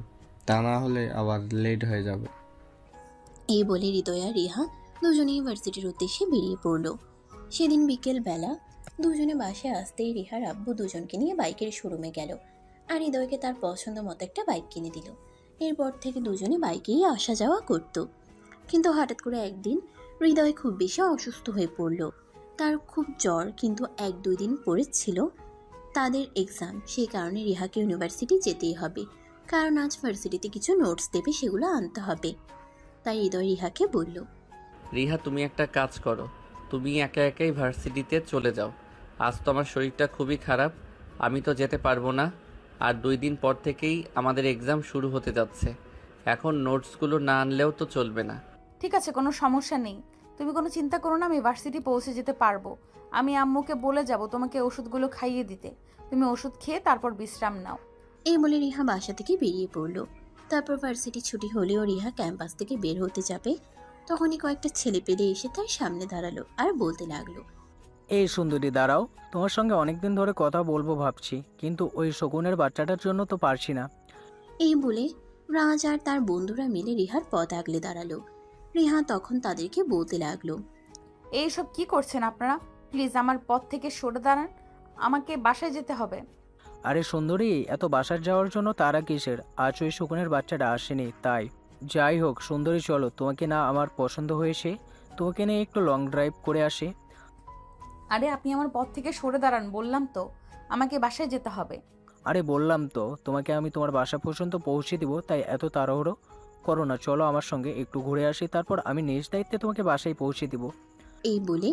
তা না হলে আবার লেট হয়ে যাবে। এই বলে হৃদয় আর রিহা দুজনেই ভার্সিটির উদ্দেশ্যে বেরিয়ে পড়ল। সেদিন বিকেল বেলা দুজনে বাসায় আসতেই রিহার আব্বু দুজনকে নিয়ে বাইকের শোরুমে গেল আর হৃদয়কে তার পছন্দ মতো একটা বাইক কিনে দিল। এরপর থেকে দুজনে বাইকেই আসা যাওয়া করত। কিন্তু হঠাৎ করে একদিন হৃদয় খুব বেশি অসুস্থ হয়ে পড়ল। তার খুব জ্বর, কিন্তু 1-2 দিন পরে ছিল তাদের এক্সাম। সেই কারণে রিহাকে ইউনিভার্সিটি যেতেই হবে, কারণ আজ ভার্সিটিতে কিছু নোটস দেবে, সেগুলো আনতে হবে। তাই হৃদয় রিহাকে বলল, রিহা তুমি একটা কাজ করো, তুমি একা একাই ভার্সিটিতে চলে যাও। আজ তো আমার শরীরটা খুবই খারাপ, আমি তো যেতে পারবো না। আর 2 দিন পর থেকেই আমাদের এক্সাম শুরু হতে যাচ্ছে, এখন নোটসগুলো না আনলেও তো চলবে না। ঠিক আছে, কোনো সমস্যা নেই, তুমি কোনো চিন্তা করো না, আমি ভার্সিটি পৌঁছে যেতে পারবো। আমি আম্মুকে বলে যাব তোমাকে ওষুধগুলো খাইয়ে দিতে। তুমি ওষুধ খেয়ে তারপর বিশ্রাম নাও। এই বলে রিহা বাসা থেকে বেরিয়ে পড়ল। তারপর ভার্সিটি ছুটি হলেও রিহা ক্যাম্পাস থেকে বের হতে যাবে, তখনই কয়েকটা ছেলে পেলে এসে তার সামনে দাঁড়ালো আর বলতে লাগলো, এই সুন্দরী দাঁড়াও, তোমার সঙ্গে অনেকদিন ধরে কথা বলবো ভাবছি, কিন্তু ওই শকুনের বাচ্চাটার জন্য তো পারছি না। এই বলে রাজ আর তার বন্ধুরা মিলে রিহার পথ আগলে দাঁড়ালো। রিহা তখন তাদেরকে বলতে লাগলো, এইসব কি করছেন আপনারা? প্লিজ আমার পথ থেকে সরে দাঁড়ান, আমাকে বাসায় যেতে হবে। আরে সুন্দরী, এত বাসার যাওয়ার জন্য তারা কিসের? আজ ওই শকুনের বাচ্চাটা আসেনি তাই। যাই হোক সুন্দরী, চলো, তোমাকে না আমার পছন্দ হয়েছে, তোমাকে নিয়ে একটু লং ড্রাইভ করে আসি। আরে আপনি আমার পথ থেকে সরে দাঁড়ান, বললাম তো আমাকে বাসায় যেতে হবে। আরে বললাম তো তোমাকে আমি তোমার বাসা পর্যন্ত পৌঁছে দিব, তাই এত তাড়াহুড়ো করো না, চলো আমার সঙ্গে একটু ঘুরে আসি, তারপর আমি নিজ দায়িত্বে তোমাকে বাসায় পৌঁছে দিব। এই বলে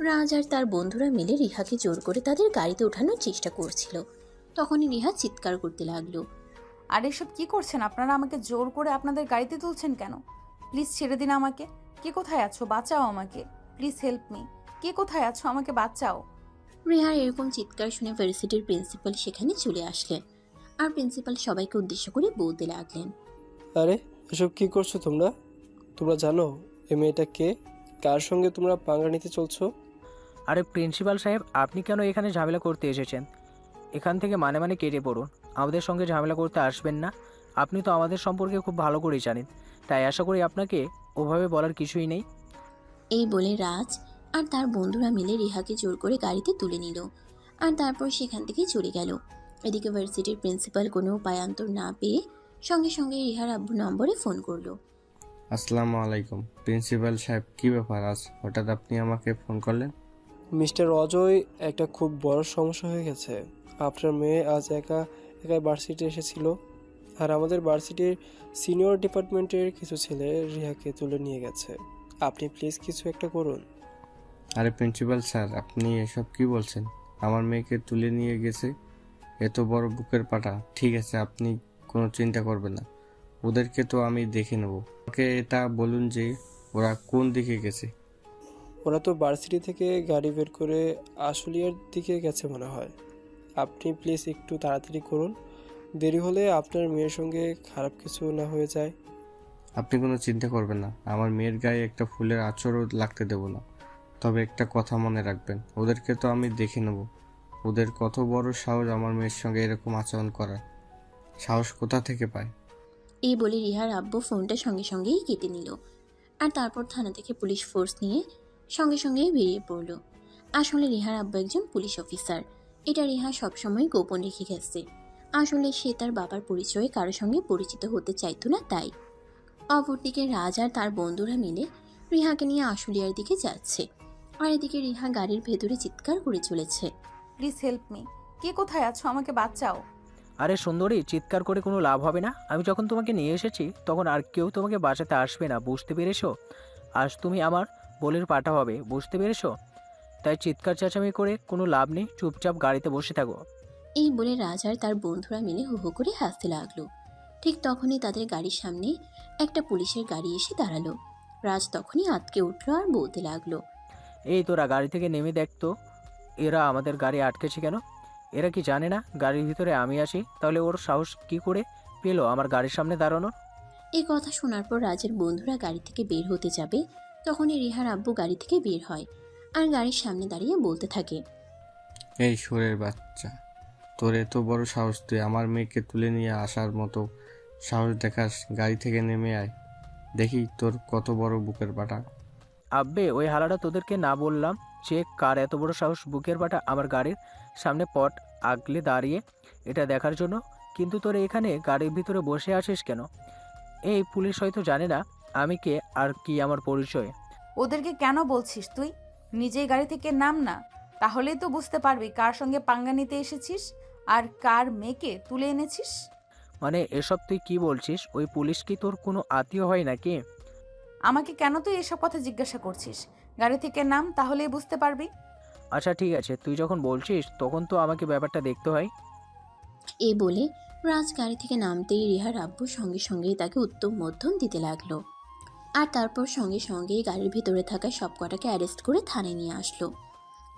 রাজ আর তার বন্ধুরা মিলে রিহাকে জোর করে তাদের গাড়িতে ওঠানোর চেষ্টা করছিল। তখনই রিহা চিৎকার করতে লাগলো, আর এসব কি করছেন আপনারা? আমাকে জোর করে আপনাদের গাড়িতে তুলছেন কেন? প্লিজ ছেড়ে দিন আমাকে। কে কোথায় আছো? বাঁচাও আমাকে, প্লিজ হেল্প মি। কে কোথায় আছো? আমাকে বাঁচাও। রিহার এরকম চিৎকার শুনে ভার্সিটির প্রিন্সিপাল সেখানে চলে আসলেন আর প্রিন্সিপাল সবাইকে উদ্দেশ্য করে বলতে লাগলেন, আরে এসব কি করছো তোমরা? তোমরা জানো এই মেয়েটা কে? কার সঙ্গে তোমরা পাঙ্গা নিতে চলছো? আরে প্রিন্সিপাল সাহেব, আপনি কেন এখানে ঝামেলা করতে এসেছেন? এখান থেকে মানে কেটে পড়ুন, আমাদের সঙ্গে ঝামেলা করতে আসবেন না। আপনি তো আমাদের সম্পর্কে খুব ভালো করেই জানেন, তাই আশা করি আপনাকে ওভাবে বলার কিছুই নেই। এই বলে রাজ আর তার বন্ধুরা মিলে রিহাকে জোর করে গাড়িতে তুলে নিল আর তারপর সেখান থেকে চলে গেল। এদিকে ভার্সিটির প্রিন্সিপাল কোনো উপায়ান্তর না পেয়ে সঙ্গে সঙ্গে রিহার আব্বু নম্বরে ফোন করলো। আসসালামু আলাইকুম প্রিন্সিপাল সাহেব, কি ব্যাপার আজ হঠাৎ আপনি আমাকে ফোন করলেন? মিস্টার অজয়, একটা খুব বড় সমস্যা হয়ে গেছে। আপনার মেয়ে আজ একাই ভার্সিটি এসেছিল, আর আমাদের ভার্সিটির সিনিয়র ডিপার্টমেন্টের কিছু ছেলে রিহাকে তুলে নিয়ে গেছে। আপনি প্লিজ কিছু একটা করুন। আরে প্রিন্সিপাল স্যার, আপনি এসব কি বলছেন? আমার মেয়েকে তুলে নিয়ে গেছে? এত বড় বুকের পাটা। ঠিক আছে, আপনি কোনো চিন্তা করবেন না, ওদেরকে তো আমি দেখে নেব। ওকে এটা বলুন যে ওরা কোন দিকে গেছে। ওরা তো ভার্সিটি থেকে গাড়ি বের করে আশুলিয়ার দিকে গেছে মনে হয়। আপনি প্লিজ একটু তাড়াতাড়ি করুন, দেরি হলে আপনার মেয়ের সঙ্গে খারাপ কিছু না হয়ে যায়। আপনি কোনো চিন্তা করবেন না, আমার মেয়ের গায়ে একটা ফুলের আঁচড়ও লাগতে দেব না। তবে একটা কথা মনে রাখবেন, ওদেরকে তো আমি দেখে নেব। ওদের কত বড় সাহস আমার মেয়ের সঙ্গে এরকম আচরণ করার, সাহস কোথা থেকে পায়? এই বলে রিহার আব্বু ফোনটা সঙ্গে সঙ্গেই কেটে নিল আর তারপর থানা থেকে পুলিশ ফোর্স নিয়ে সঙ্গে সঙ্গেই বেরিয়ে পড়ল। আসলে রিহার আব্বু একজন পুলিশ অফিসার, এটা রিহা সবসময় গোপন রেখে গেছে। আসলে সে তার বাবার পরিচয়ে কারোর সঙ্গে পরিচিত হতে চাইতো না, তাই। অপরদিকে রাজ আর তার বন্ধুরা মিলে রিহাকে নিয়ে আশুলিয়ার দিকে যাচ্ছে আর এদিকে রিহা গাড়ির ভেতরে চিৎকার করে চলেছে, প্লিজ হেল্প মি। কে কোথায় আছো? আমাকে বাঁচাও। আরে সুন্দরী, চিৎকার করে কোনো লাভ হবে না। আমি যখন তোমাকে নিয়ে এসেছি তখন আর কেউ তোমাকে বাঁচাতে আসবে না, বুঝতে পেরেছো? আজ তুমি আমার বলের পাটা হবে, বুঝতে পেরেছো? তাই চিৎকার চেঁচামেচি করে কোনো লাভ নেই, চুপচাপ গাড়িতে বসে থাকো। এই বলে রাজ আর তার বন্ধুরা মিলে হু হু করে হাসতে লাগলো। ঠিক তখনই তাদের গাড়ির সামনে একটা পুলিশের গাড়ি এসে দাঁড়ালো। রাজ তখনই আঁতকে উঠলো আর বলতে লাগলো, এই তোরা গাড়ি থেকে নেমে দেখ তো, এরা আমাদের গাড়ি আটকেছে কেন? এরা কি জানে না গাড়ির ভিতরে আমি আছি? তাহলে ওর সাহস কি করে পেলো আমার গাড়ির সামনে দাঁড়ানোর? এই কথা শোনার পর রাজের বন্ধুরা গাড়ি থেকে বের হতে যাবে, তখনই রিহার আব্বু গাড়ি থেকে বের হয় আর গাড়ির সামনে দাঁড়িয়ে বলতে থাকে, এই সুরের বাচ্চা, তোর এত বড় সাহস, তুই আমার মেয়েকে তুলে নিয়ে আসার মতো সাহস দেখাস? গাড়ি থেকে নেমে আয়, দেখি তোর কত বড় বুকের পাটা। আব্বে, ওই হালাটা তোদেরকে না বললাম যে কার এত বড় সাহস বুকের পাটা আমার গাড়ির সামনে পট আগলে দাঁড়িয়ে এটা দেখার জন্য? কিন্তু তোরা এখানে গাড়ির ভিতরে বসে আছিস কেন? এই পুলিশ হয়তো জানে না আমি কে আর কি আমার পরিচয়। ওদেরকে কেন বলছিস তুই? নিজেই গাড়ি থেকে নাম না, তাহলেই তো বুঝতে পারবি কার সঙ্গে পাঙ্গা নিতে এসেছিস আর কার মেয়েকে তুলে এনেছিস। মানে এসব তুই কি বলছিস? ওই পুলিশ কি তোর কোনো আত্মীয় হয় নাকি? আমাকে কেন তুই এসব কথা জিজ্ঞাসা করছিস? গাড়ি থেকে নাম, তাহলেই বুঝতে পারবি। আচ্ছা ঠিক আছে, তুই যখন বলছিস তখন তো আমাকে ব্যাপারটা দেখতে হয়। এই বলে রাজ গাড়ি থেকে নামতেই রিহার আব্বু সঙ্গে সঙ্গেই তাকে উত্তম মধ্যম দিতে লাগলো। আর তারপর সঙ্গে সঙ্গেই গাড়ির ভিতরে থাকা সব কটাকে অ্যারেস্ট করে থানায় নিয়ে আসলো।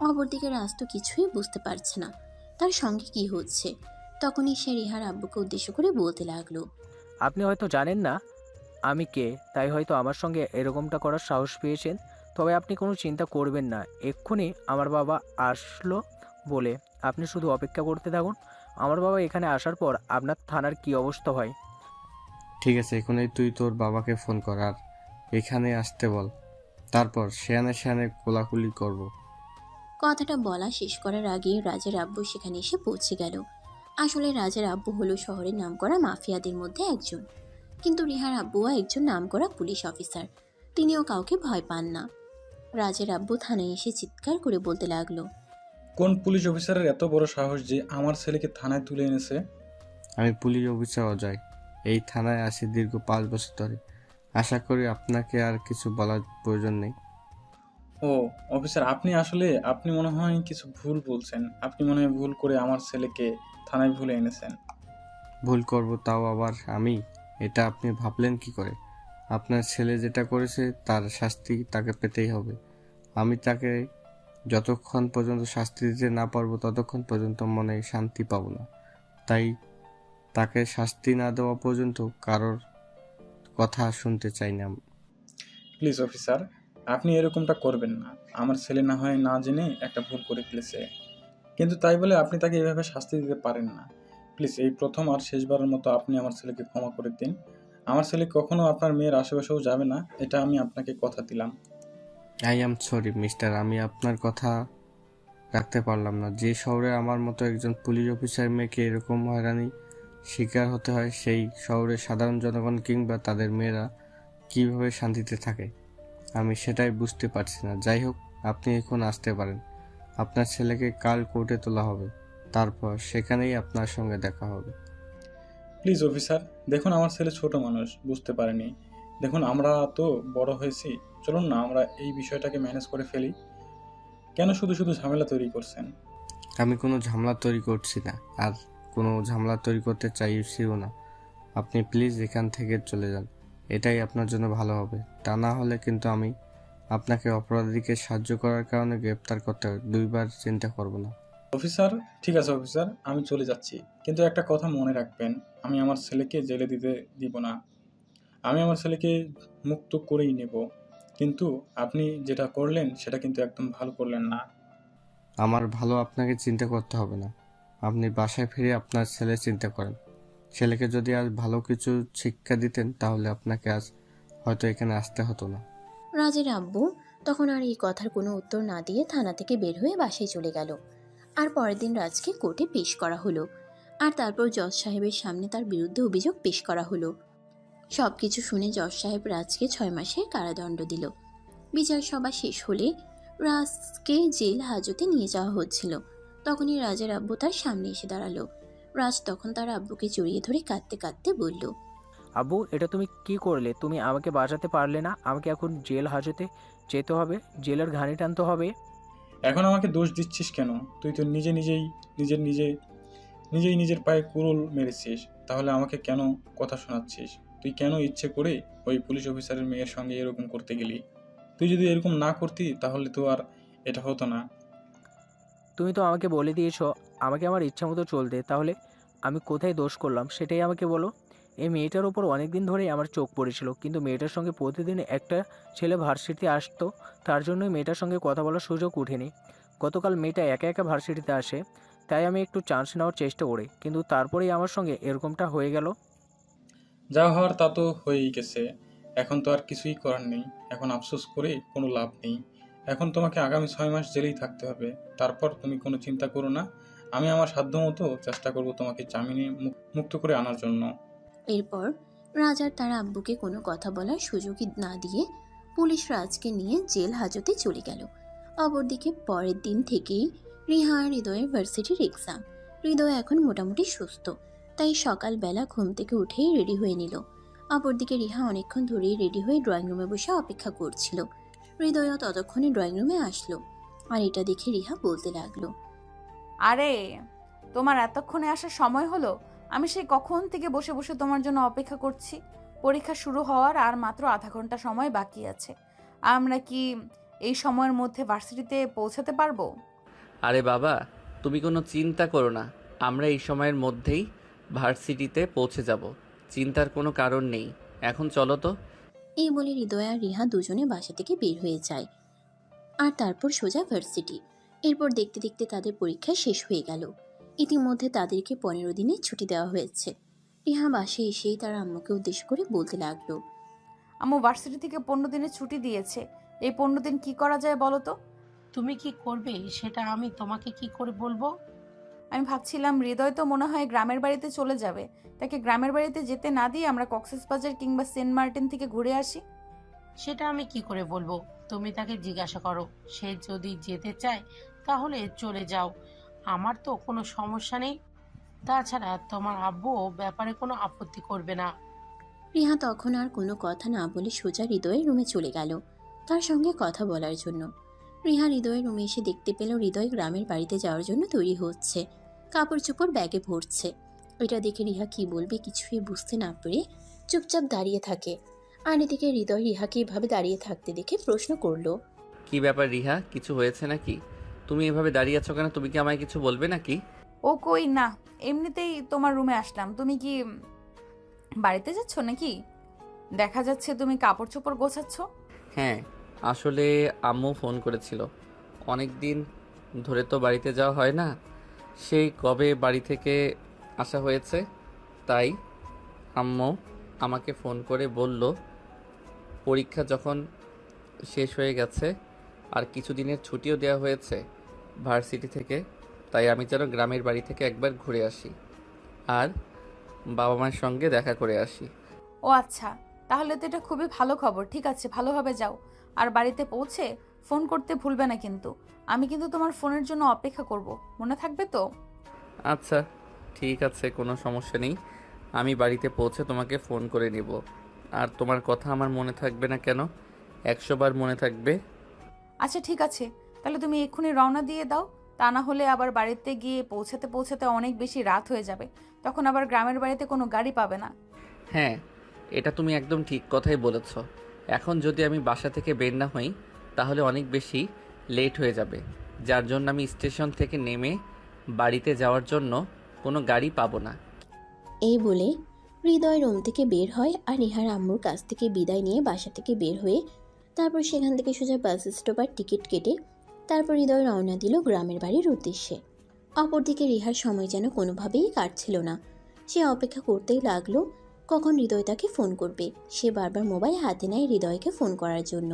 অপরদিকে রাজ তো কিছুই বুঝতে পারছে না তার সঙ্গে কি হচ্ছে। তখনই সে রিহার আব্বুকে উদ্দেশ্য করে বলতে লাগলো, আপনি হয়তো জানেন না আমি কে, তাই হয়তো আমার সঙ্গে এরকমটা করার সাহস পেয়েছেন। তবে আপনি কোনো চিন্তা করবেন না, এক্ষুনি আমার বাবা আসলো বলে আপনি শুধু অপেক্ষা করতে থাকুন। আমার বাবা এখানে আসার পর আপনার থানার কি অবস্থা হয়। ঠিক আছে, এখনই তুই তোর বাবাকে ফোন কর আর এখানে আসতে বল, তারপর সেয়ানে সেয়ানে কোলাকুলি করব। কথাটা বলা শেষ করার আগেই রাজের আব্বু সেখানে এসে পৌঁছে গেল। আসলে রাজের আব্বু হলো শহরের নামকরা মাফিয়াদের মধ্যে একজন, কিন্তু রিহার আব্বুও একজন নামকরা পুলিশ অফিসার। তিনিও কাউকে ভয় পান না। রাজের আব্বু থানায় এসে চিৎকার করে বলতে লাগলো, কোন পুলিশ অফিসারের এত বড় সাহস যে আমার ছেলেকে থানায় তুলে এনেছে? আমি পুলিশ অফিসার অজয়, এই থানায় আসি দীর্ঘ 5 বছর ধরে। আশা করি আপনাকে আর কিছু বলার প্রয়োজন নেই। ও অফিসার, আপনি মনে হয় কিছু ভুল বলছেন। আপনি মনে হয় ভুল করে আমার ছেলেকে থানায় ভুলে এনেছেন। ভুল করব তাও আবার আমি? এটা আপনি ভাবলেন কি করে? আপনার ছেলে যেটা করেছে তার শাস্তি তাকে পেতেই হবে। আমি তাকে যতক্ষণ পর্যন্ত শাস্তি দিতে না পারবো ততক্ষণ পর্যন্ত মনে শান্তি পাবো না। তাই তাকে শাস্তি না দেওয়া পর্যন্ত কারোর কথা শুনতে চাই না। প্লিজ অফিসার, আপনি এরকমটা করবেন না। আমার ছেলে না হয় না জেনে একটা ভুল করে ফেলেছে, কিন্তু তাই বলে আপনি তাকে এভাবে শাস্তি দিতে পারেন না। প্লিজ এই প্রথম আর শেষবারের মতো আপনি আমার ছেলেকে ক্ষমা করে দিন। আমার ছেলে কখনো আপনার মেয়ের আশেপাশেও যাবে না, এটা আমি আপনাকে কথা দিলাম। আই অ্যাম সরি মিস্টার, আমি আপনার কথা রাখতে পারলাম না। যে শহরে আমার মতো একজন পুলিশ অফিসার মেয়েকে এরকম হয়রানি শিকার হতে হয়, সেই শহরের সাধারণ জনগণ কিংবা তাদের মেয়েরা কিভাবে শান্তিতে থাকে আমি সেটাই বুঝতে পারছি না। যাই হোক, আপনি এখন আসতে পারেন। আপনার ছেলেকে কাল কোর্টে তোলা হবে, তারপর সেখানেই আপনার সঙ্গে দেখা হবে। প্লিজ অফিসার, দেখুন আমার ছেলে ছোট মানুষ, বুঝতে পারেনি। দেখুন আমরা তো বড় হয়েছি, চলুন না আমরা এই বিষয়টাকে ম্যানেজ করে ফেলি। কেন শুধু শুধু ঝামেলা তৈরি করছেন? আমি কোনো ঝামেলা তৈরি করছি না, আর কোনো ঝামেলা তৈরি করতে চাইছিও না। আপনি প্লিজ এখান থেকে চলে যান, এটাই আপনার জন্য ভালো হবে। তা না হলে কিন্তু আমি আপনাকে অপরাধীকে সাহায্য করার কারণে গ্রেপ্তার করতে 2 বার চিন্তা করব না। অফিসার, ঠিক আছে অফিসার, আমি চলে যাচ্ছি, কিন্তু একটা কথা মনে রাখবেন, আমি আমার ছেলেকে জেলে দিতে দিব না। আমি আমার ছেলেকে মুক্ত করেই নেব। কিন্তু আপনি যেটা করলেন সেটা কিন্তু একদম ভালো করলেন না। আমার ভালো আপনাকে চিন্তা করতে হবে না, আপনি বাসায় ফিরে আপনার ছেলে চিন্তা করেন। ছেলেকে যদি আজ ভালো কিছু শিক্ষা দিতেন তাহলে আপনাকে আজ হয়তো এখানে আসতে হতো না। রাজের আব্বু তখন আর এই কথার কোনো উত্তর না দিয়ে থানা থেকে বের হয়ে বাসায় চলে গেল। আর পরের দিন রাজকে কোর্টে পেশ করা হলো। আর তারপর জজ সাহেবের সামনে তার বিরুদ্ধে অভিযোগ পেশ করা হলো। সবকিছু শুনে জজ সাহেব রাজকে 6 মাসের কারাদণ্ড দিল। বিচার সভা শেষ হলে রাজকে জেল হাজতে নিয়ে যাওয়া হচ্ছিল। তখনই রাজের আব্বু তার সামনে এসে দাঁড়ালো। রাজ তখন তার আব্বুকে জড়িয়ে ধরে কাঁদতে কাঁদতে বলল, আব্বু, এটা তুমি কি করলে? তুমি আমাকে বাঁচাতে পারলে না? আমাকে এখন জেল হাজতে যেতে হবে, জেলের ঘানি টানতে হবে। এখন আমাকে দোষ দিচ্ছিস কেন? তুই তো নিজে নিজেই নিজের পায়ে কুড়ুল মেরেছিস, তাহলে আমাকে কেন কথা শোনাচ্ছিস? তুই কেন ইচ্ছে করে ওই পুলিশ অফিসারের মেয়ের সঙ্গে এরকম করতে গেলি? তুই যদি এরকম না করতি তাহলে তো আর এটা হতো না। তুমি তো আমাকে বলে দিয়েছো আমাকে আমার ইচ্ছা মতো চলতে, তাহলে আমি কোথায় দোষ করলাম সেটাই আমাকে বলো। এই মেয়েটার ওপর অনেক দিন ধরেই আমার চোখ পড়েছিল, কিন্তু মেয়েটার সঙ্গে প্রতিদিন একটা ছেলে ভার্সিটিতে আসতো, তার জন্যই মেয়েটার সঙ্গে কথা বলার সুযোগ উঠেনি। গতকাল মেয়েটা একা একা ভার্সিটিতে আসে, তাই আমি একটু চান্স নেওয়ার চেষ্টা করি, কিন্তু তারপরেই আমার সঙ্গে এরকমটা হয়ে গেল। যা হওয়ার তা তো হয়েই গেছে, এখন তো আর কিছুই করার নেই। এখন আফসোস করে কোনো লাভ নেই। এখন তোমাকে আগামী 6 মাস জেলেই থাকতে হবে। তারপর তুমি কোনো চিন্তা করো না, আমি আমার সাধ্যমতো চেষ্টা করব তোমাকে জামিনে মুক্ত করে আনার জন্য। এরপর রাজ আর তার আব্বুকে কোনো কথা বলার সুযোগই না দিয়ে পুলিশ রাজকে নিয়ে জেল হাজতে চলে গেল। অপরদিকে পরের দিন থেকেই রিহা আর হৃদয়ের ভার্সিটির এক্সাম। হৃদয় এখন মোটামুটি সুস্থ, তাই সকালবেলা ঘুম থেকে উঠেই রেডি হয়ে নিল। অপরদিকে রিহা অনেকক্ষণ ধরেই রেডি হয়ে ড্রয়িং রুমে বসে অপেক্ষা করছিল। হৃদয়ও ততক্ষণে ড্রয়িং রুমে আসলো, আর এটা দেখে রিহা বলতে লাগলো, আরে তোমার এতক্ষণে আসার সময় হলো? আমি সেই কখন থেকে বসে বসে তোমার জন্য অপেক্ষা করছি। পরীক্ষা শুরু হওয়ার আর মাত্র আধা ঘন্টা সময় বাকি আছে। আমরা কি এই সময়ের মধ্যে ভার্সিটিতে পৌঁছাতে পারবো? আরে বাবা, তুমি কোনো চিন্তা করো না, আমরা এই সময়ের মধ্যেই ভার্সিটিতে পৌঁছে যাব। চিন্তার কোনো কারণ নেই। এখন চলো তো। এই বলে হৃদয় আর রিহা দুজনে বাসা থেকে বের হয়ে যায়, আর তারপর সোজা ভার্সিটি। এরপর দেখতে দেখতে তাদের পরীক্ষা শেষ হয়ে গেল। ইতিমধ্যে তাদেরকে 15 দিনের ছুটি দেওয়া হয়েছে। রিহা বাসায় এসেই তার আম্মুকে উদ্দেশ্য করে বলতে লাগলো, আম্মু ভার্সিটি থেকে 15 দিনের ছুটি দিয়েছে। এই 15 দিন কি করা যায় বলো তো? তুমি কি করবে সেটা আমি তোমাকে কি করে বলবো? আমি ভাবছিলাম হৃদয় তো মনে হয় গ্রামের বাড়িতে চলে যাবে, তাকে গ্রামের বাড়িতে যেতে না দিয়ে আমরা কক্সবাজার কিংবা সেন্ট মার্টিন থেকে ঘুরে আসি। সেটা আমি কি করে বলবো? তুমি তাকে জিজ্ঞাসা করো, সে যদি যেতে চায় তাহলে চলে যাও, আমার তো কোনো সমস্যা নেই। তাছাড়া তোমার আব্বু ব্যাপারে কোনো আপত্তি করবে না। রিহা তখন আর কোনো কথা না বলে সোজা হৃদয়ের রুমে চলে গেল তার সঙ্গে কথা বলার জন্য। রিহা হৃদয়ের রুমে এসে দেখতে পেল হৃদয় গ্রামের বাড়িতে যাওয়ার জন্য তৈরি হচ্ছে, কাপড় চোপড় ব্যাগে ভরছে। এটা দেখে রিহা কি বলবে কিছুই বুঝতে না পেরে চুপচাপ দাঁড়িয়ে থাকে। আর এদিকে হৃদয় রিহাকে এভাবে দাঁড়িয়ে থাকতে দেখে প্রশ্ন করলো, কি ব্যাপার রিহা, কিছু হয়েছে নাকি? তুমি এভাবে দাঁড়িয়ে আছো কেন? তুমি কি আমায় কিছু বলবে নাকি? ও কই না, এমনিতেই তোমার রুমে আসলাম। তুমি কি বাড়িতে যাচ্ছ নাকি? দেখা যাচ্ছে তুমি কাপড় চোপড় গোছাচ্ছ। হ্যাঁ, আসলে আম্মু ফোন করেছিল। অনেক দিন ধরে তো বাড়িতে যাওয়া হয় না, সেই কবে বাড়ি থেকে আসা হয়েছে। তাই আম্মু আমাকে ফোন করে বলল পরীক্ষা যখন শেষ হয়ে গেছে আর কিছুদিনের ছুটিও দেওয়া হয়েছে ভার্সিটি থেকে, তাই আমি যেন গ্রামের বাড়ি থেকে একবার ঘুরে আসি আর বাবা মায়ের সঙ্গে দেখা করে আসি। ও আচ্ছা, তাহলে তো এটা খুবই ভালো খবর। ঠিক আছে, ভালোভাবে যাও। আর বাড়িতে পৌঁছে ফোন করতে ভুলবে না কিন্তু। আমি কিন্তু তোমার ফোনের জন্য অপেক্ষা করব, মনে থাকবে তো? আচ্ছা ঠিক আছে, কোনো সমস্যা নেই। আমি বাড়িতে পৌঁছে তোমাকে ফোন করে নিব। আর তোমার কথা আমার মনে থাকবে না কেন? 100 বার মনে থাকবে। আচ্ছা ঠিক আছে, তাহলে তুমি এক্ষুনি রওনা দিয়ে দাও। তা না হলে আবার বাড়িতে গিয়ে পৌঁছাতে পৌঁছাতে অনেক বেশি রাত হয়ে যাবে, তখন আবার গ্রামের বাড়িতে কোনো গাড়ি পাবে না। হ্যাঁ, এটা তুমি একদম ঠিক কথাই বলেছ। এখন যদি আমি বাসা থেকে বের না হই তাহলে অনেক বেশি লেট হয়ে যাবে, যার জন্য আমি স্টেশন থেকে নেমে বাড়িতে যাওয়ার জন্য কোনো গাড়ি পাবো না। এই বলে হৃদয় রুম থেকে বের হয় আর রিহার আম্মুর কাছ থেকে বিদায় নিয়ে বাসা থেকে বের হয়ে তারপর সেখান থেকে সোজা বাস স্টপ আর টিকিট কেটে তারপর হৃদয় রওনা দিল গ্রামের বাড়ির উদ্দেশ্যে। অপরদিকে রিহার সময় যেন কোনোভাবেই কাটছিল না। সে অপেক্ষা করতেই লাগলো কখন হৃদয় তাকে ফোন করবে। সে বারবার মোবাইল হাতে নেয় হৃদয়কে ফোন করার জন্য,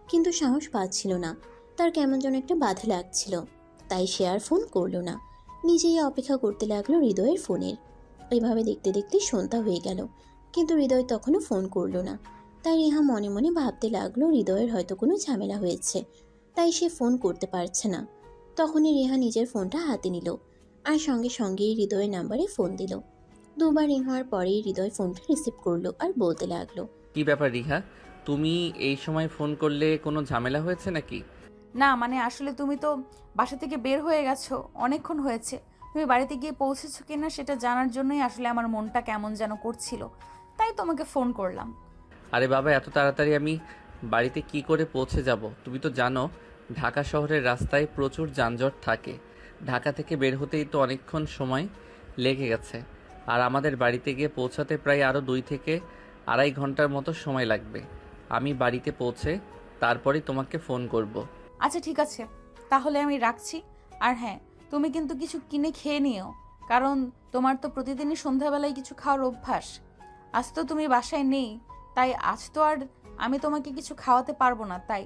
কিন্তু সাহস পাচ্ছিল না। তার কেমন যেন একটা বাধা লাগছিল, তাই সে আর ফোন করলো না। নিজেই অপেক্ষা করতে লাগলো হৃদয়ের ফোনের। এইভাবে দেখতে দেখতে সন্ধ্যা হয়ে গেল, কিন্তু হৃদয় তখনও ফোন করলো না। তাই রিহা মনে মনে ভাবতে লাগলো হৃদয়ের হয়তো কোনো ঝামেলা হয়েছে, তাই সে ফোন করতে পারছে না। তখনই রিহা নিজের ফোনটা হাতে নিল আর সঙ্গে সঙ্গেই হৃদয়ের নাম্বারে ফোন দিল। দুবার রিং হওয়ার পরেই হৃদয় ফোনটা রিসিভ করলো আর বলতে লাগলো, কি ব্যাপার রিহা, তুমি এই সময় ফোন করলে? কোনো ঝামেলা হয়েছে নাকি? না মানে আসলে তুমি তো বাসা থেকে বের হয়ে গেছো, অনেকক্ষণ হয়েছে। তুমি বাড়িতে গিয়ে পৌঁছেছো কিনা সেটা জানার জন্যই আসলে আমার মনটা কেমন যেন করছিল, তাই তোমাকে ফোন করলাম। আরে বাবা, এত তাড়াতাড়ি আমি বাড়িতে কি করে পৌঁছে যাব? তুমি তো জানো ঢাকা শহরের রাস্তায় প্রচুর যানজট থাকে। ঢাকা থেকে বের হতেই তো অনেকক্ষণ সময় লেগে গেছে, আর আমাদের বাড়িতে গিয়ে পৌঁছাতে প্রায় আরও 2 থেকে আড়াই ঘন্টার মতো সময় লাগবে। আমি বাড়িতে পৌঁছে তারপরেই তোমাকে ফোন করব। আচ্ছা ঠিক আছে, তাহলে আমি রাখছি। আর হ্যাঁ, তুমি কিন্তু কিছু কিনে খেয়ে নিও, কারণ তোমার তো প্রতিদিনই সন্ধ্যাবেলায় কিছু খাওয়ার অভ্যাস। আজ তো তুমি বাসায় নেই, তাই আজ তো আর আমি তোমাকে কিছু খাওয়াতে পারবো না, তাই।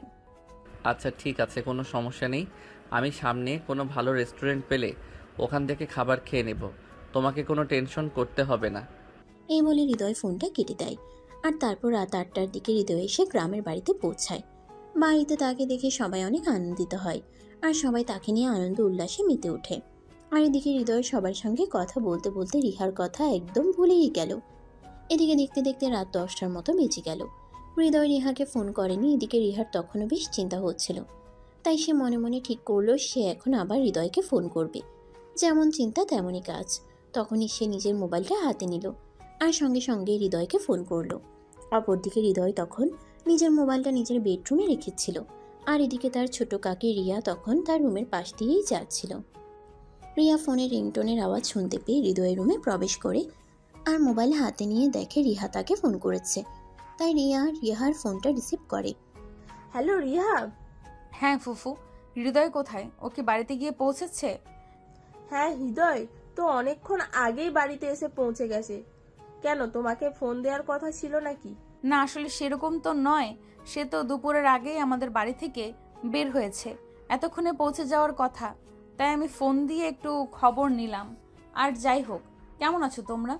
আচ্ছা ঠিক আছে, কোনো সমস্যা নেই। আমি সামনে কোনো ভালো রেস্টুরেন্ট পেলে ওখান থেকে খাবার খেয়ে নেব, তোমাকে কোনো টেনশন করতে হবে না। এই বলে হৃদয় ফোনটা কেটে দেয়। আর তারপর রাত 8টার দিকে হৃদয় এসে গ্রামের বাড়িতে পৌঁছায়। বাড়িতে তাকে দেখে সবাই অনেক আনন্দিত হয়, আর সবাই তাকে নিয়ে আনন্দ উল্লাসে মেতে ওঠে। আর এদিকে হৃদয় সবার সঙ্গে কথা বলতে বলতে রিহার কথা একদম ভুলেই গেল। এদিকে দেখতে দেখতে রাত 10টার মতো বেজে গেল। হৃদয় রিহাকে ফোন করেনি। এদিকে রিহার তখনও বেশ চিন্তা হচ্ছিল, তাই সে মনে মনে ঠিক করলো সে এখন আবার হৃদয়কে ফোন করবে। যেমন চিন্তা তেমনই কাজ। তখনই সে নিজের মোবাইলটা হাতে নিল আর সঙ্গে সঙ্গে হৃদয়কে ফোন করলো। অপরদিকে হৃদয় তখন নিজের মোবাইলটা নিজের বেডরুমে রেখেছিল, আর এদিকে তার ছোট কাকি রিয়া তখন তার রুমের পাশ দিয়েই যাচ্ছিল। রিয়া ফোনের রিংটোনের আওয়াজ শুনতে পেয়ে হৃদয়ের রুমে প্রবেশ করে আর মোবাইল হাতে নিয়ে দেখে রিহা তাকে ফোন করেছে। তাই রিহার ফোনটা রিসিভ করে। হ্যালো রিহা। হ্যাঁ ফুফু, হৃদয় কোথায়? ও কি বাড়িতে গিয়ে পৌঁছেছে? হ্যাঁ, হৃদয় তো অনেকক্ষণ আগেই বাড়িতে এসে পৌঁছে গেছে। কেন, তোমাকে ফোন দেওয়ার কথা ছিল নাকি? না, আসলে সেরকম তো নয়। সে তো দুপুরের আগেই আমাদের বাড়ি থেকে বের হয়েছে, এতক্ষণে পৌঁছে যাওয়ার কথা। তাই আমি ফোন দিয়ে একটু খবর নিলাম। আর যাই হোক, কেমন আছো তোমরা?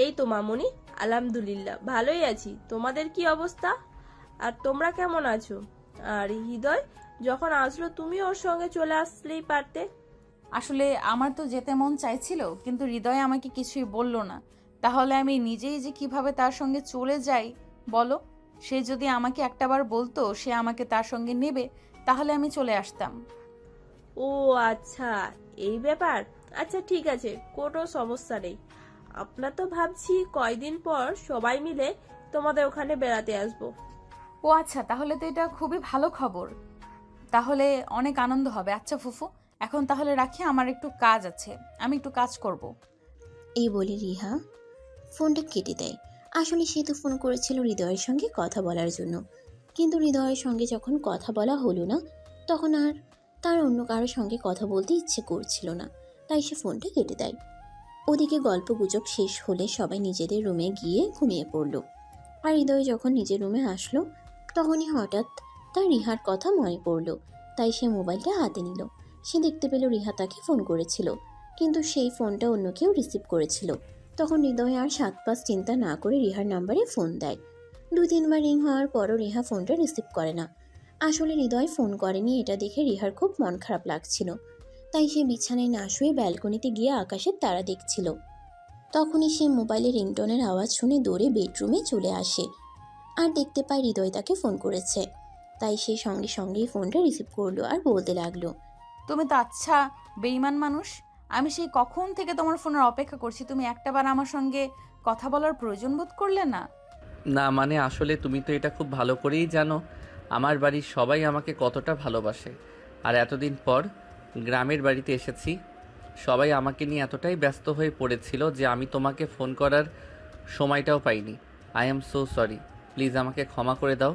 এই তো মামুনি, আলহামদুলিল্লাহ ভালোই আছি। তোমাদের কি অবস্থা? আর তোমরা কেমন আছো? আর হৃদয় যখন আসলো তুমি ওর সঙ্গে চলে আসলেই পারতে। আসলে আমার তো যেতে মন চাইছিল, কিন্তু হৃদয় আমাকে কিছুই বলল না। তাহলে আমি নিজেই যে কিভাবে তার সঙ্গে চলে যাই বলো? সে যদি আমাকে একটাবার বলতো সে আমাকে তার সঙ্গে নেবে, তাহলে আমি চলে আসতাম। ও আচ্ছা, এই ব্যাপার। আচ্ছা ঠিক আছে, কোনো সমস্যা নেই। আপনার তো ভাবছি কয়দিন পর সবাই মিলে তোমাদের ওখানে বেড়াতে আসবো। ও আচ্ছা, তাহলে তো এটা খুবই ভালো খবর। তাহলে অনেক আনন্দ হবে। আচ্ছা ফুফু, এখন তাহলে রাখি, আমার একটু কাজ আছে, আমি একটু কাজ করব। এই বলে রিহা ফোনটা কেটে দেয়। আসলে সে তো ফোন করেছিল হৃদয়ের সঙ্গে কথা বলার জন্য, কিন্তু হৃদয়ের সঙ্গে যখন কথা বলা হলো না, তখন আর তার অন্য কারোর সঙ্গে কথা বলতে ইচ্ছে করছিল না, তাই সে ফোনটা কেটে দেয়। ওদিকে গল্প গুজব শেষ হলে সবাই নিজেদের রুমে গিয়ে ঘুমিয়ে পড়ল। আর হৃদয় যখন নিজের রুমে আসলো, তখনই হঠাৎ তার রিহার কথা মনে পড়ল। তাই সে মোবাইলটা হাতে নিল। সে দেখতে পেল রিহা তাকে ফোন করেছিল, কিন্তু সেই ফোনটা অন্য কেউ রিসিভ করেছিল। তখন হৃদয় আর 7-5 চিন্তা না করে রিহার নাম্বারে ফোন দেয়। 2-3 বার রিং হওয়ার পরও রিহা ফোনটা রিসিভ করে না। আসলে হৃদয় ফোন করেনি, এটা দেখে রিহার খুব মন খারাপ লাগছিল। তাই সে বিছানায় না শুয়ে ব্যালকনিতে গিয়ে আকাশের তারা দেখছিল। তখনই সে মোবাইলের রিংটোনের আওয়াজ শুনে দৌড়ে বেডরুমে চলে আসে আর দেখতে পায় হৃদয় তাকে ফোন করেছে। তাই সে সঙ্গে সঙ্গেই ফোনটা রিসিভ করলো আর বলতে লাগলো, তুমি তো আচ্ছা বেঈমান মানুষ। আমি সেই কখন থেকে তোমার ফোনের অপেক্ষা করছি, তুমি একটাবার আমার সঙ্গে কথা বলার প্রয়োজন বোধ করলে না? না মানে আসলে তুমি তো এটা খুব ভালো করেই জানো আমার বাড়ির সবাই আমাকে কতটা ভালোবাসে। আর এতদিন পর গ্রামের বাড়িতে এসেছি, সবাই আমাকে নিয়ে এতটাই ব্যস্ত হয়ে পড়েছিল যে আমি তোমাকে ফোন করার সময়টাও পাইনি। I am so sorry, please আমাকে ক্ষমা করে দাও।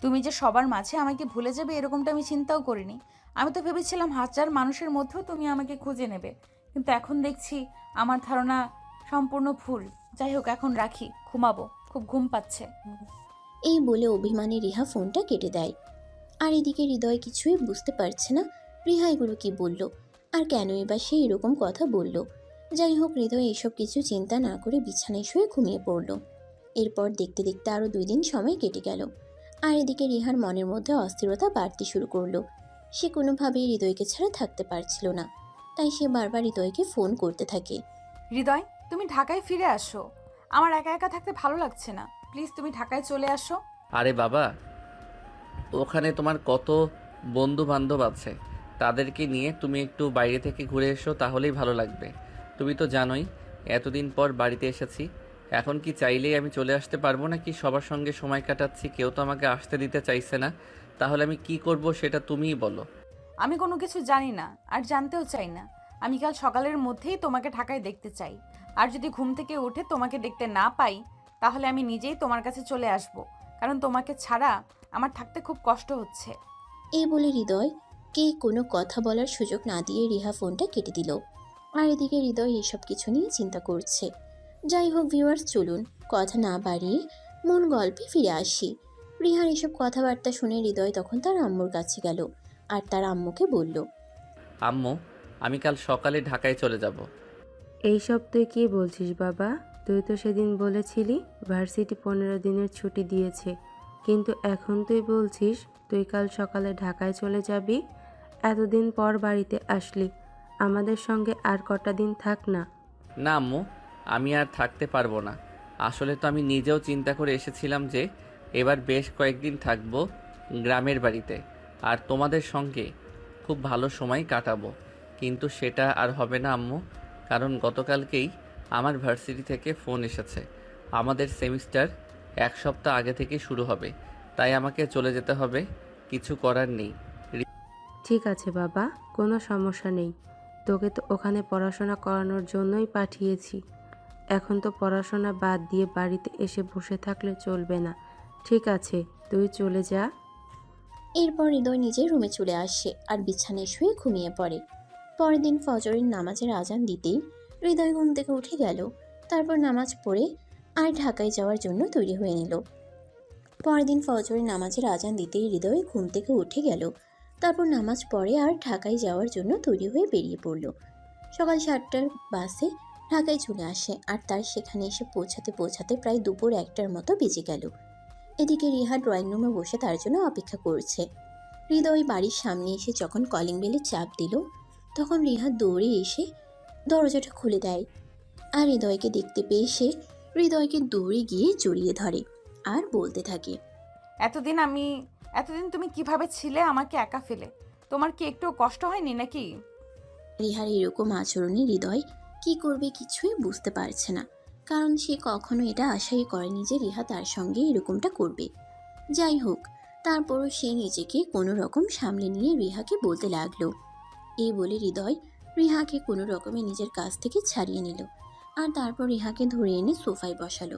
তুমি যে সবার মাঝে আমাকে ভুলে যাবে এরকমটা আমি চিন্তাও করিনি। আমি তো ভেবেছিলাম 1000 মানুষের মধ্যেও তুমি আমাকে খুঁজে নেবে, কিন্তু এখন দেখছি আমার ধারণা সম্পূর্ণ ভুল। যাই হোক, এখন রাখি, ঘুমাবো, খুব ঘুম পাচ্ছে। এই বলে অভিমানী রিহা ফোনটা কেটে দেয়। আর এদিকে হৃদয় কিছুই বুঝতে পারছে না রিহা এগুলো কি বলল, আর কেনই বা সে এরকম কথা বলল। যাই হোক, হৃদয় এসব কিছু চিন্তা না করে বিছানায় শুয়ে ঘুমিয়ে পড়ল। এরপর দেখতে দেখতে আরও 2 দিন সময় কেটে গেল। আর এদিকে রিহার মনের মধ্যে অস্থিরতা বাড়তে শুরু করলো। সে কোনোভাবেই হৃদয়কে ছাড়া থাকতে পারছিল না, তাই সে বারবার হৃদয়কে ফোন করতে থাকে। হৃদয়, তুমি ঢাকায় ফিরে আসো, আমার একা একা থাকতে ভালো লাগছে না, প্লিজ তুমি ঢাকায় চলে আসো। আরে বাবা, ওখানে তোমার কত বন্ধু বান্ধব আছে, তাদেরকে নিয়ে তুমি একটু বাইরে থেকে ঘুরে এসো, তাহলেই ভালো লাগবে। তুমি তো জানোই এতদিন পর বাড়িতে এসেছি। এখন কি চাইলেই আমি চলে আসতে পারবো নাকি? সবার সঙ্গে সময় কাটাচ্ছি, কেউ তো আমাকে আসতে দিতে চাইছে না। তাহলে আমি কি করব সেটা তুমিই বলো। আমি কোনো কিছু জানি না আর জানতেও চাই না। আমি কাল সকালের মধ্যেই তোমাকে ঢাকায় দেখতে চাই। আর যদি ঘুম থেকে উঠে তোমাকে দেখতে না পাই, তাহলে আমি নিজেই তোমার কাছে চলে আসব, কারণ তোমাকে ছাড়া আমার থাকতে খুব কষ্ট হচ্ছে। এই বলে হৃদয়কে কোনো কথা বলার সুযোগ না দিয়ে রিহা ফোনটা কেটে দিল। আর এদিকে হৃদয় এসব কিছু নিয়ে চিন্তা করছে। যাই হোক ভিউয়ার্স, চলুন কথা না বাড়িয়ে মূল গল্পে ফিরে আসি। রিহার এসব কথাবার্তা শুনে হৃদয় তখন তার আম্মুর কাছে গেল আর তার আম্মুকে বলল, আম্মু, আমি কাল সকালে ঢাকায় চলে যাব। এইসব তুই কি বলছিস বাবা? তুই তো সেদিন বলেছিলি ভার্সিটি 15 দিনের ছুটি দিয়েছে, কিন্তু এখন তুই বলছিস তুই কাল সকালে ঢাকায় চলে যাবি। এতদিন পর বাড়িতে আসলি, আমাদের সঙ্গে আর কটা দিন থাক না। না আম্মু, আমি আর থাকতে পারবো না। আসলে তো আমি নিজেও চিন্তা করে এসেছিলাম যে এবার বেশ কয়েকদিন থাকবো গ্রামের বাড়িতে আর তোমাদের সঙ্গে খুব ভালো সময় কাটাবো, কিন্তু সেটা আর হবে না আম্মু। কারণ গতকালকেই আমার ভার্সিটি থেকে ফোন এসেছে, আমাদের সেমিস্টার 1 সপ্তাহ আগে থেকে শুরু হবে, তাই আমাকে চলে যেতে হবে। কিছু করার নেই। ঠিক আছে বাবা, কোনো সমস্যা নেই। তোকে তো ওখানে পড়াশোনা করানোর জন্যই পাঠিয়েছি। এখন তো পড়াশোনা বাদ দিয়ে বাড়িতে এসে বসে থাকলে চলবে না। ঠিক আছে, তুই চলে যা। এরপর হৃদয় নিজের রুমে চলে আসে আর বিছানায় শুয়ে ঘুমিয়ে পড়ে। পরের দিন ফজরের নামাজের আজান দিতেই হৃদয় ঘুম থেকে উঠে গেল। তারপর নামাজ পড়ে আর ঢাকায় যাওয়ার জন্য তৈরি হয়ে নিল। পরের দিন ফজরের নামাজের আজান দিতেই হৃদয় ঘুম থেকে উঠে গেল। তারপর নামাজ পড়ে আর ঢাকায় যাওয়ার জন্য তৈরি হয়ে বেরিয়ে পড়ল। সকাল 7টার বাসে ঢাকায় চলে আসে আর তার সেখানে এসে পৌঁছাতে প্রায় দুপুর 1টার মতো বেজে গেল। এদিকে রিহা ড্রয়িং রুমে বসে তার জন্য অপেক্ষা করছে। হৃদয় বাড়ির সামনে এসে যখন কলিং বেলে চাপ দিল, তখন রিহা দৌড়ে এসে দরজাটা খুলে দেয়। আর হৃদয়কে দেখতে পেয়ে সে হৃদয়কে দৌড়ে গিয়ে জড়িয়ে ধরে আর বলতে থাকে, এতদিন তুমি কিভাবে ছিলে আমাকে একা ফেলে? তোমার কি একটু কষ্ট হয়নি নাকি? রিহার এরকম আচরণে হৃদয় কি করবে কিছুই বুঝতে পারছে না, কারণ সে কখনো এটা আশাই করেনি যে রিহা তার সঙ্গে এরকমটা করবে। যাই হোক, তারপরও সে নিজেকে কোনো রকম সামলে নিয়ে রিহাকে বলতে লাগলো। এই বলে হৃদয় রিহাকে কোনো রকমে নিজের কাছ থেকে ছাড়িয়ে নিল আর তারপর রিহাকে ধরে এনে সোফায় বসালো।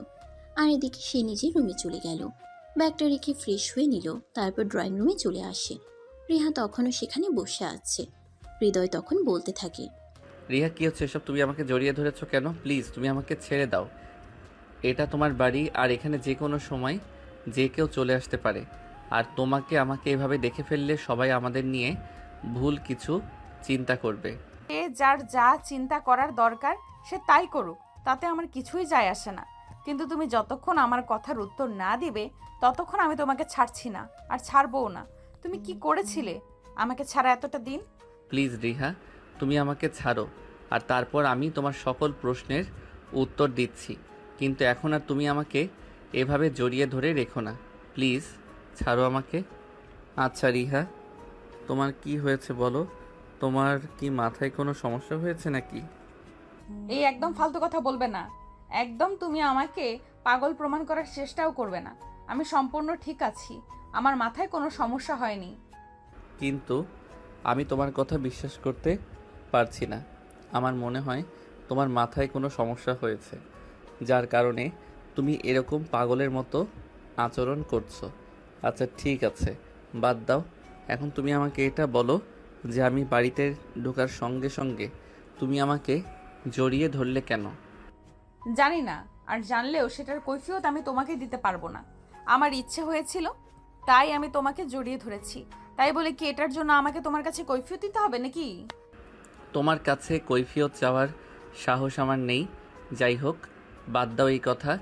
আর এদিকে সে নিজের রুমে চলে গেল। ব্যাগটা রেখে ফ্রেশ হয়ে নিল, তারপর ড্রয়িং রুমে চলে আসে। রিহা তখনও সেখানে বসে আছে। হৃদয় তখন বলতে থাকে, রিহা, কি হচ্ছে এসব? তুমি আমাকে জড়িয়ে ধরেছো কেন? প্লিজ তুমি আমাকে ছেড়ে দাও। এটা তোমার বাড়ি আর এখানে যে কোনো সময় যে কেউ চলে আসতে পারে। আর তোমাকে আমাকে এভাবে দেখে ফেললে সবাই আমাদের নিয়ে ভুল কিছু চিন্তা করবে। যার যা চিন্তা করার দরকার সে তাই করুক, তাতে আমার কিছুই যায় আসে না। কিন্তু তুমি যতক্ষণ আমার কথার উত্তর না দিবে ততক্ষণ আমি তোমাকে ছাড়ছি না, আর ছাড়বও না। তুমি কি করেছিলে আমাকে ছাড়া এতটা দিন? প্লিজ রিহা, তুমি আমাকে ছাড়ো, আর তারপর আমি তোমার সকল প্রশ্নের উত্তর দিচ্ছি। কিন্তু এখন আর তুমি আমাকে এভাবে জড়িয়ে ধরে রেখো না। প্লিজ ছাড়ো আমাকে। আচ্ছা রিহা, তোমার কি হয়েছে বলো? তোমার কি মাথায় কোনো সমস্যা হয়েছে নাকি? এই একদম ফালতু কথা বলবে না। একদম তুমি আমাকে পাগল প্রমাণ করার চেষ্টাও করবে না। আমি সম্পূর্ণ ঠিক আছি, আমার মাথায় কোনো সমস্যা হয়নি। কিন্তু আমি তোমার কথা বিশ্বাস করতে পারছি না। আমার মনে হয় তোমার মাথায় কোনো সমস্যা হয়েছে, যার কারণে তুমি এরকম পাগলের মতো আচরণ করছো। আচ্ছা ঠিক আছে, বাদ দাও। এখন তুমি আমাকে এটা বলো যে আমি বাড়িতে ঢোকার সঙ্গে সঙ্গে তুমি আমাকে জড়িয়ে ধরলে কেন? জানি না, আর জানলেও সেটার কৈফিয়ত আমি তোমাকে দিতে পারবো না। আমার ইচ্ছে হয়েছিল তাই আমি তোমাকে জড়িয়ে ধরেছি। তাই বলে কি এটার জন্য আমাকে তোমার কাছে কৈফিয়ত দিতে হবে নাকি? তোমার কাছে কৈফিয়ত চাওয়ার সাহস আমার নেই। যাই হোক, বাদ দাও এই কথা।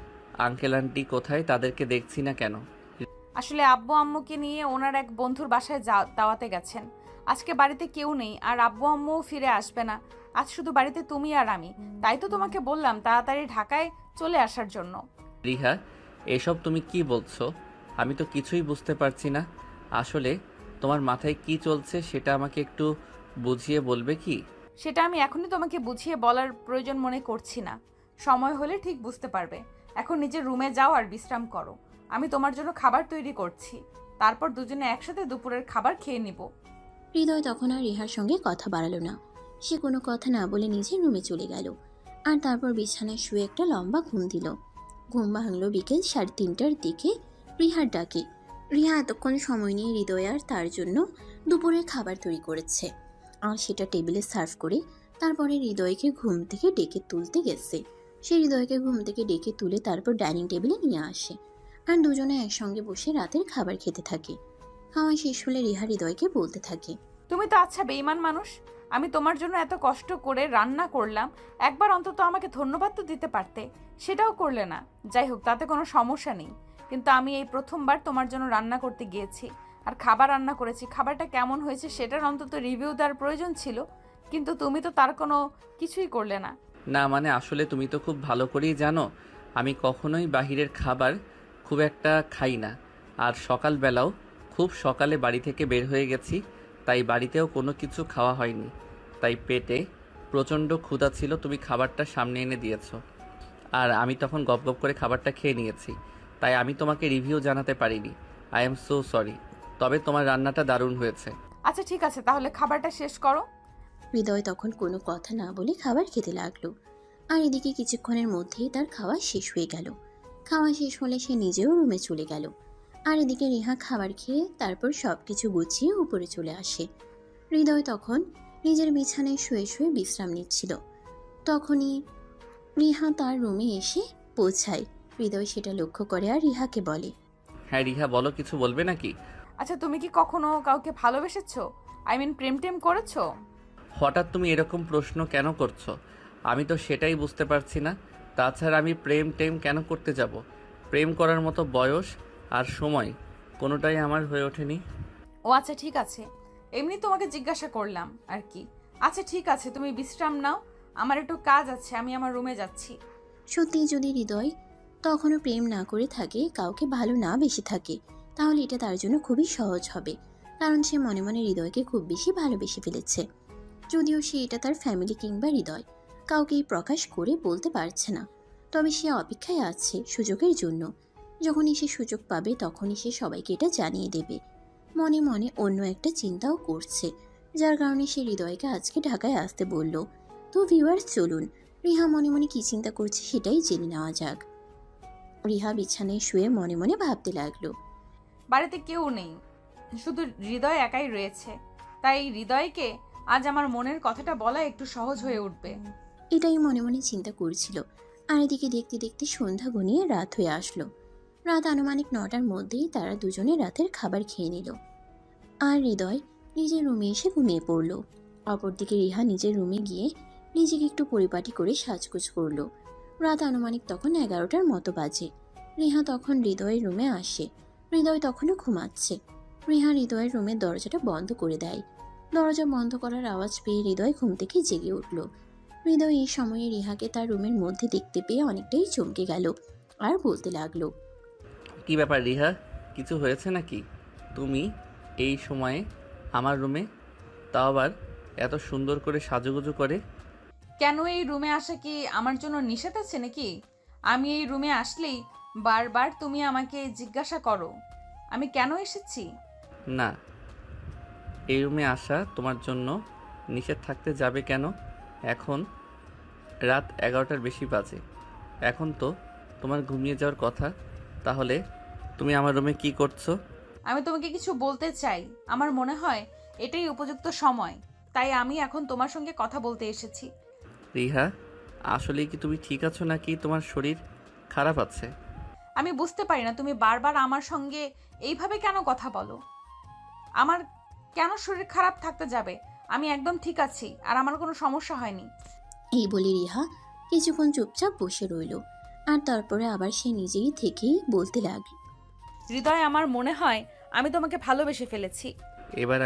আঙ্কেল আন্টি কোথায়? তাদেরকে দেখছি না কেন? আসলে আব্বু আম্মুকে নিয়ে ওনার এক বন্ধুর বাসায় দাওয়াতে গেছেন। আজকে বাড়িতে কেউ নেই আর আব্বু আম্মুও ফিরে আসবে না। আজ শুধু বাড়িতে তুমি আর আমি। তাই তো তোমাকে বললাম তাড়াতাড়ি ঢাকায় চলে আসার জন্য। রিহা, এসব তুমি কি বলছো? আমি তো কিছুই বুঝতে পারছি না। আসলে তোমার মাথায় কি চলছে সেটা আমাকে একটু বুঝিয়ে বলবে কি? সেটা আমি এখনই তোমাকে বুঝিয়ে বলার প্রয়োজন মনে করছি না। সময় হলে ঠিক বুঝতে পারবে। এখন নিজের রুমে যাও আর বিশ্রাম করো। আমি তোমার জন্য খাবার তৈরি করছি। তারপর দুজনে একসাথে দুপুরের খাবার খেয়ে নিব। হৃদয় তখন আর রিহার সঙ্গে কথা বাড়ালো না। সে কোনো কথা না বলে নিজের রুমে চলে গেল আর তারপর বিছানায় শুয়ে একটা লম্বা ঘুম দিল। ঘুম ভাঙল বিকেল 3:30টার দিকে রিহার ডাকে। রিহা এতক্ষণ সময় নিয়ে হৃদয় আর তার জন্য দুপুরের খাবার তৈরি করেছে আর সেটা টেবিলে সার্ভ করে তারপরে হৃদয়কে ঘুম থেকে ডেকে তুলতে গেছে। সে হৃদয়কে ঘুম থেকে ডেকে তুলে তারপর ডাইনিং টেবিলে নিয়ে আসে আর দুজনে একসঙ্গে বসে রাতের খাবার খেতে থাকে। খাওয়া শেষ হলে রিহা হৃদয়কে বলতে থাকে, তুমি তো আচ্ছা বেঈমান মানুষ। আমি তোমার জন্য এত কষ্ট করে রান্না করলাম, একবার অন্তত আমাকে ধন্যবাদ তো দিতে পারতে। সেটাও করলে না। যাই হোক, তাতে কোনো সমস্যা নেই। কিন্তু আমি এই প্রথমবার তোমার জন্য রান্না করতে গিয়েছি আর খাবার রান্না করেছি। খাবারটা কেমন হয়েছে সেটার অন্তত রিভিউ দেওয়ার প্রয়োজন ছিল, কিন্তু তুমি তো তার কোনো কিছুই করলে না। না মানে আসলে তুমি তো খুব ভালো করেই জানো আমি কখনোই বাহিরের খাবার খুব একটা খাই না। আর সকালবেলাও খুব সকালে বাড়ি থেকে বের হয়ে গেছি, তাই বাড়িতেও কোনো কিছু খাওয়া হয়নি। তাই পেটে প্রচণ্ড ক্ষুধা ছিল, তুমি খাবারটা সামনে এনে দিয়েছো আর আমি তখন গপ গপ করে খাবারটা খেয়ে নিয়েছি। তাই আমি তোমাকে রিভিউ জানাতে পারিনি। I am so sorry. তবে তোমার রান্নাটা দারুণ হয়েছে। আচ্ছা ঠিক আছে, তাহলে খাবারটা শেষ করো। হৃদয় তখন কোনো কথা না বলে খাবার খেতে লাগলো আর এদিকে কিছুক্ষণের মধ্যেই তার খাওয়া শেষ হয়ে গেল। খাওয়া শেষ হলে সে নিজেও রুমে চলে গেল আর এদিকে রিহা খাবার খেয়ে তারপর সবকিছু গুছিয়ে উপরে চলে আসে। হৃদয় তখন নিজের বিছানায় শুয়ে শুয়ে বিশ্রাম নিচ্ছিল। তখনই রিহা তার রুমে এসে পৌঁছায়। হৃদয় সেটা লক্ষ্য করে আর রিহাকে বলে, হ্যাঁ রিহা বলো, কিছু বলবে নাকি? আচ্ছা, তুমি কি কখনো কাউকে ভালোবেসেছো? আই মিন প্রেম টেম করেছো? হঠাৎ তুমি এরকম প্রশ্ন কেন করছো? আমি তো সেটাই বুঝতে পারছি না। তাছাড়া আমি প্রেম টেম কেন করতে যাব? প্রেম করার মতো বয়স আর সময় কোনোটাই আমার হয়ে ওঠেনি। ও আচ্ছা ঠিক আছে, এমনি তোমাকে জিজ্ঞাসা করলাম আর কি। আচ্ছা ঠিক আছে, তুমি বিশ্রাম নাও, আমার একটু কাজ আছে, আমি আমার রুমে যাচ্ছি। সত্যি যদি হৃদয় তখনও প্রেম না করে থাকে, কাউকে ভালো না বেশি থাকে, তাহলে এটা তার জন্য খুবই সহজ হবে, কারণ সে মনে মনে হৃদয়কে খুব বেশি ভালোবেসে ফেলেছে। যদিও সে এটা তার ফ্যামিলি কিংবা হৃদয় কাউকেই প্রকাশ করে বলতে পারছে না, তবে সে অপেক্ষায় আছে সুযোগের জন্য। যখনই সে সুযোগ পাবে তখনই সে সবাইকে এটা জানিয়ে দেবে। মনে মনে অন্য একটা চিন্তাও করছে, যার কারণে সে হৃদয়কে আজকে ঢাকায় আসতে বলল। তো ভিউয়ার্স, চলুন রিহা মনে মনে কি চিন্তা করছে সেটাই জেনে নেওয়া যাক। রিহা বিছানায় শুয়ে মনে মনে ভাবতে লাগলো, বাড়িতে কেউ নেই, শুধু হৃদয় একাই রয়েছে। তাই হৃদয়কে আজ আমার মনের কথাটা বলা একটু সহজ হয়ে উঠবে। এটাই মনে মনে চিন্তা করছিল। আর এদিকে দেখতে দেখতে সন্ধ্যা ঘনিয়ে রাত হয়ে আসলো। রাত আনুমানিক 9টার মধ্যেই তারা দুজনে রাতের খাবার খেয়ে নিল আর হৃদয় নিজের রুমে এসে ঘুমিয়ে পড়ল। অপরদিকে রিহা নিজের রুমে গিয়ে নিজেকে একটু পরিপাটি করে সাজগোজ করলো। রাত আনুমানিক তখন 11টার মতো বাজে। রিহা তখন হৃদয়ের রুমে আসে। হৃদয় তখনও ঘুমাচ্ছে। রিহা হৃদয়ের রুমের দরজাটা বন্ধ করে দেয়। দরজা বন্ধ করার আওয়াজ পেয়ে হৃদয় ঘুম থেকে জেগে উঠল। হৃদয় এই সময়ে রিহাকে তার রুমের মধ্যে দেখতে পেয়ে অনেকটাই চমকে গেল আর বলতে লাগলো, কি ব্যাপার রিহা, কিছু হয়েছে নাকি? তুমি এই সময়ে আমার রুমে, তাও আবার এত সুন্দর করে সাজুগুজু করে? কেন এই রুমে আসা কি আমার জন্য নিষেধ আছে নাকি? আমি এই রুমে আসলেই বারবার তুমি আমাকে জিজ্ঞাসা করো আমি কেন এসেছি। না, এই রুমে আসা তোমার জন্য নিষেধ থাকতে যাবে কেন? এখন রাত 11টার বেশি বাজে, এখন তো তোমার ঘুমিয়ে যাওয়ার কথা। তাহলে তুমি আমার রুমে কি করছো? আমি তোমাকে কিছু বলতে চাই, আমার মনে হয় এটাই উপযুক্ত সময়, তাই আমি এখন তোমার সঙ্গে কথা বলতে এসেছি। রিহা, আসলেই কি তুমি ঠিক আছো নাকি তোমার শরীর খারাপ আছে? আমি বুঝতে পারি না তুমি বারবার আমার সঙ্গে এইভাবে কেন কথা বলো। আমার কেন শরীর খারাপ থাকতে যাবে? আমি একদম ঠিক আছি আর আমার কোনো সমস্যা হয়নি। এই বলে রিহা কিছুক্ষণ চুপচাপ বসে রইল আর তারপরে আবার সে নিজেই থেকেই বলতে লাগল, হৃদয়, আমার মনে হয় আমি তোমাকে ভালোবেসে ফেলেছি। এবার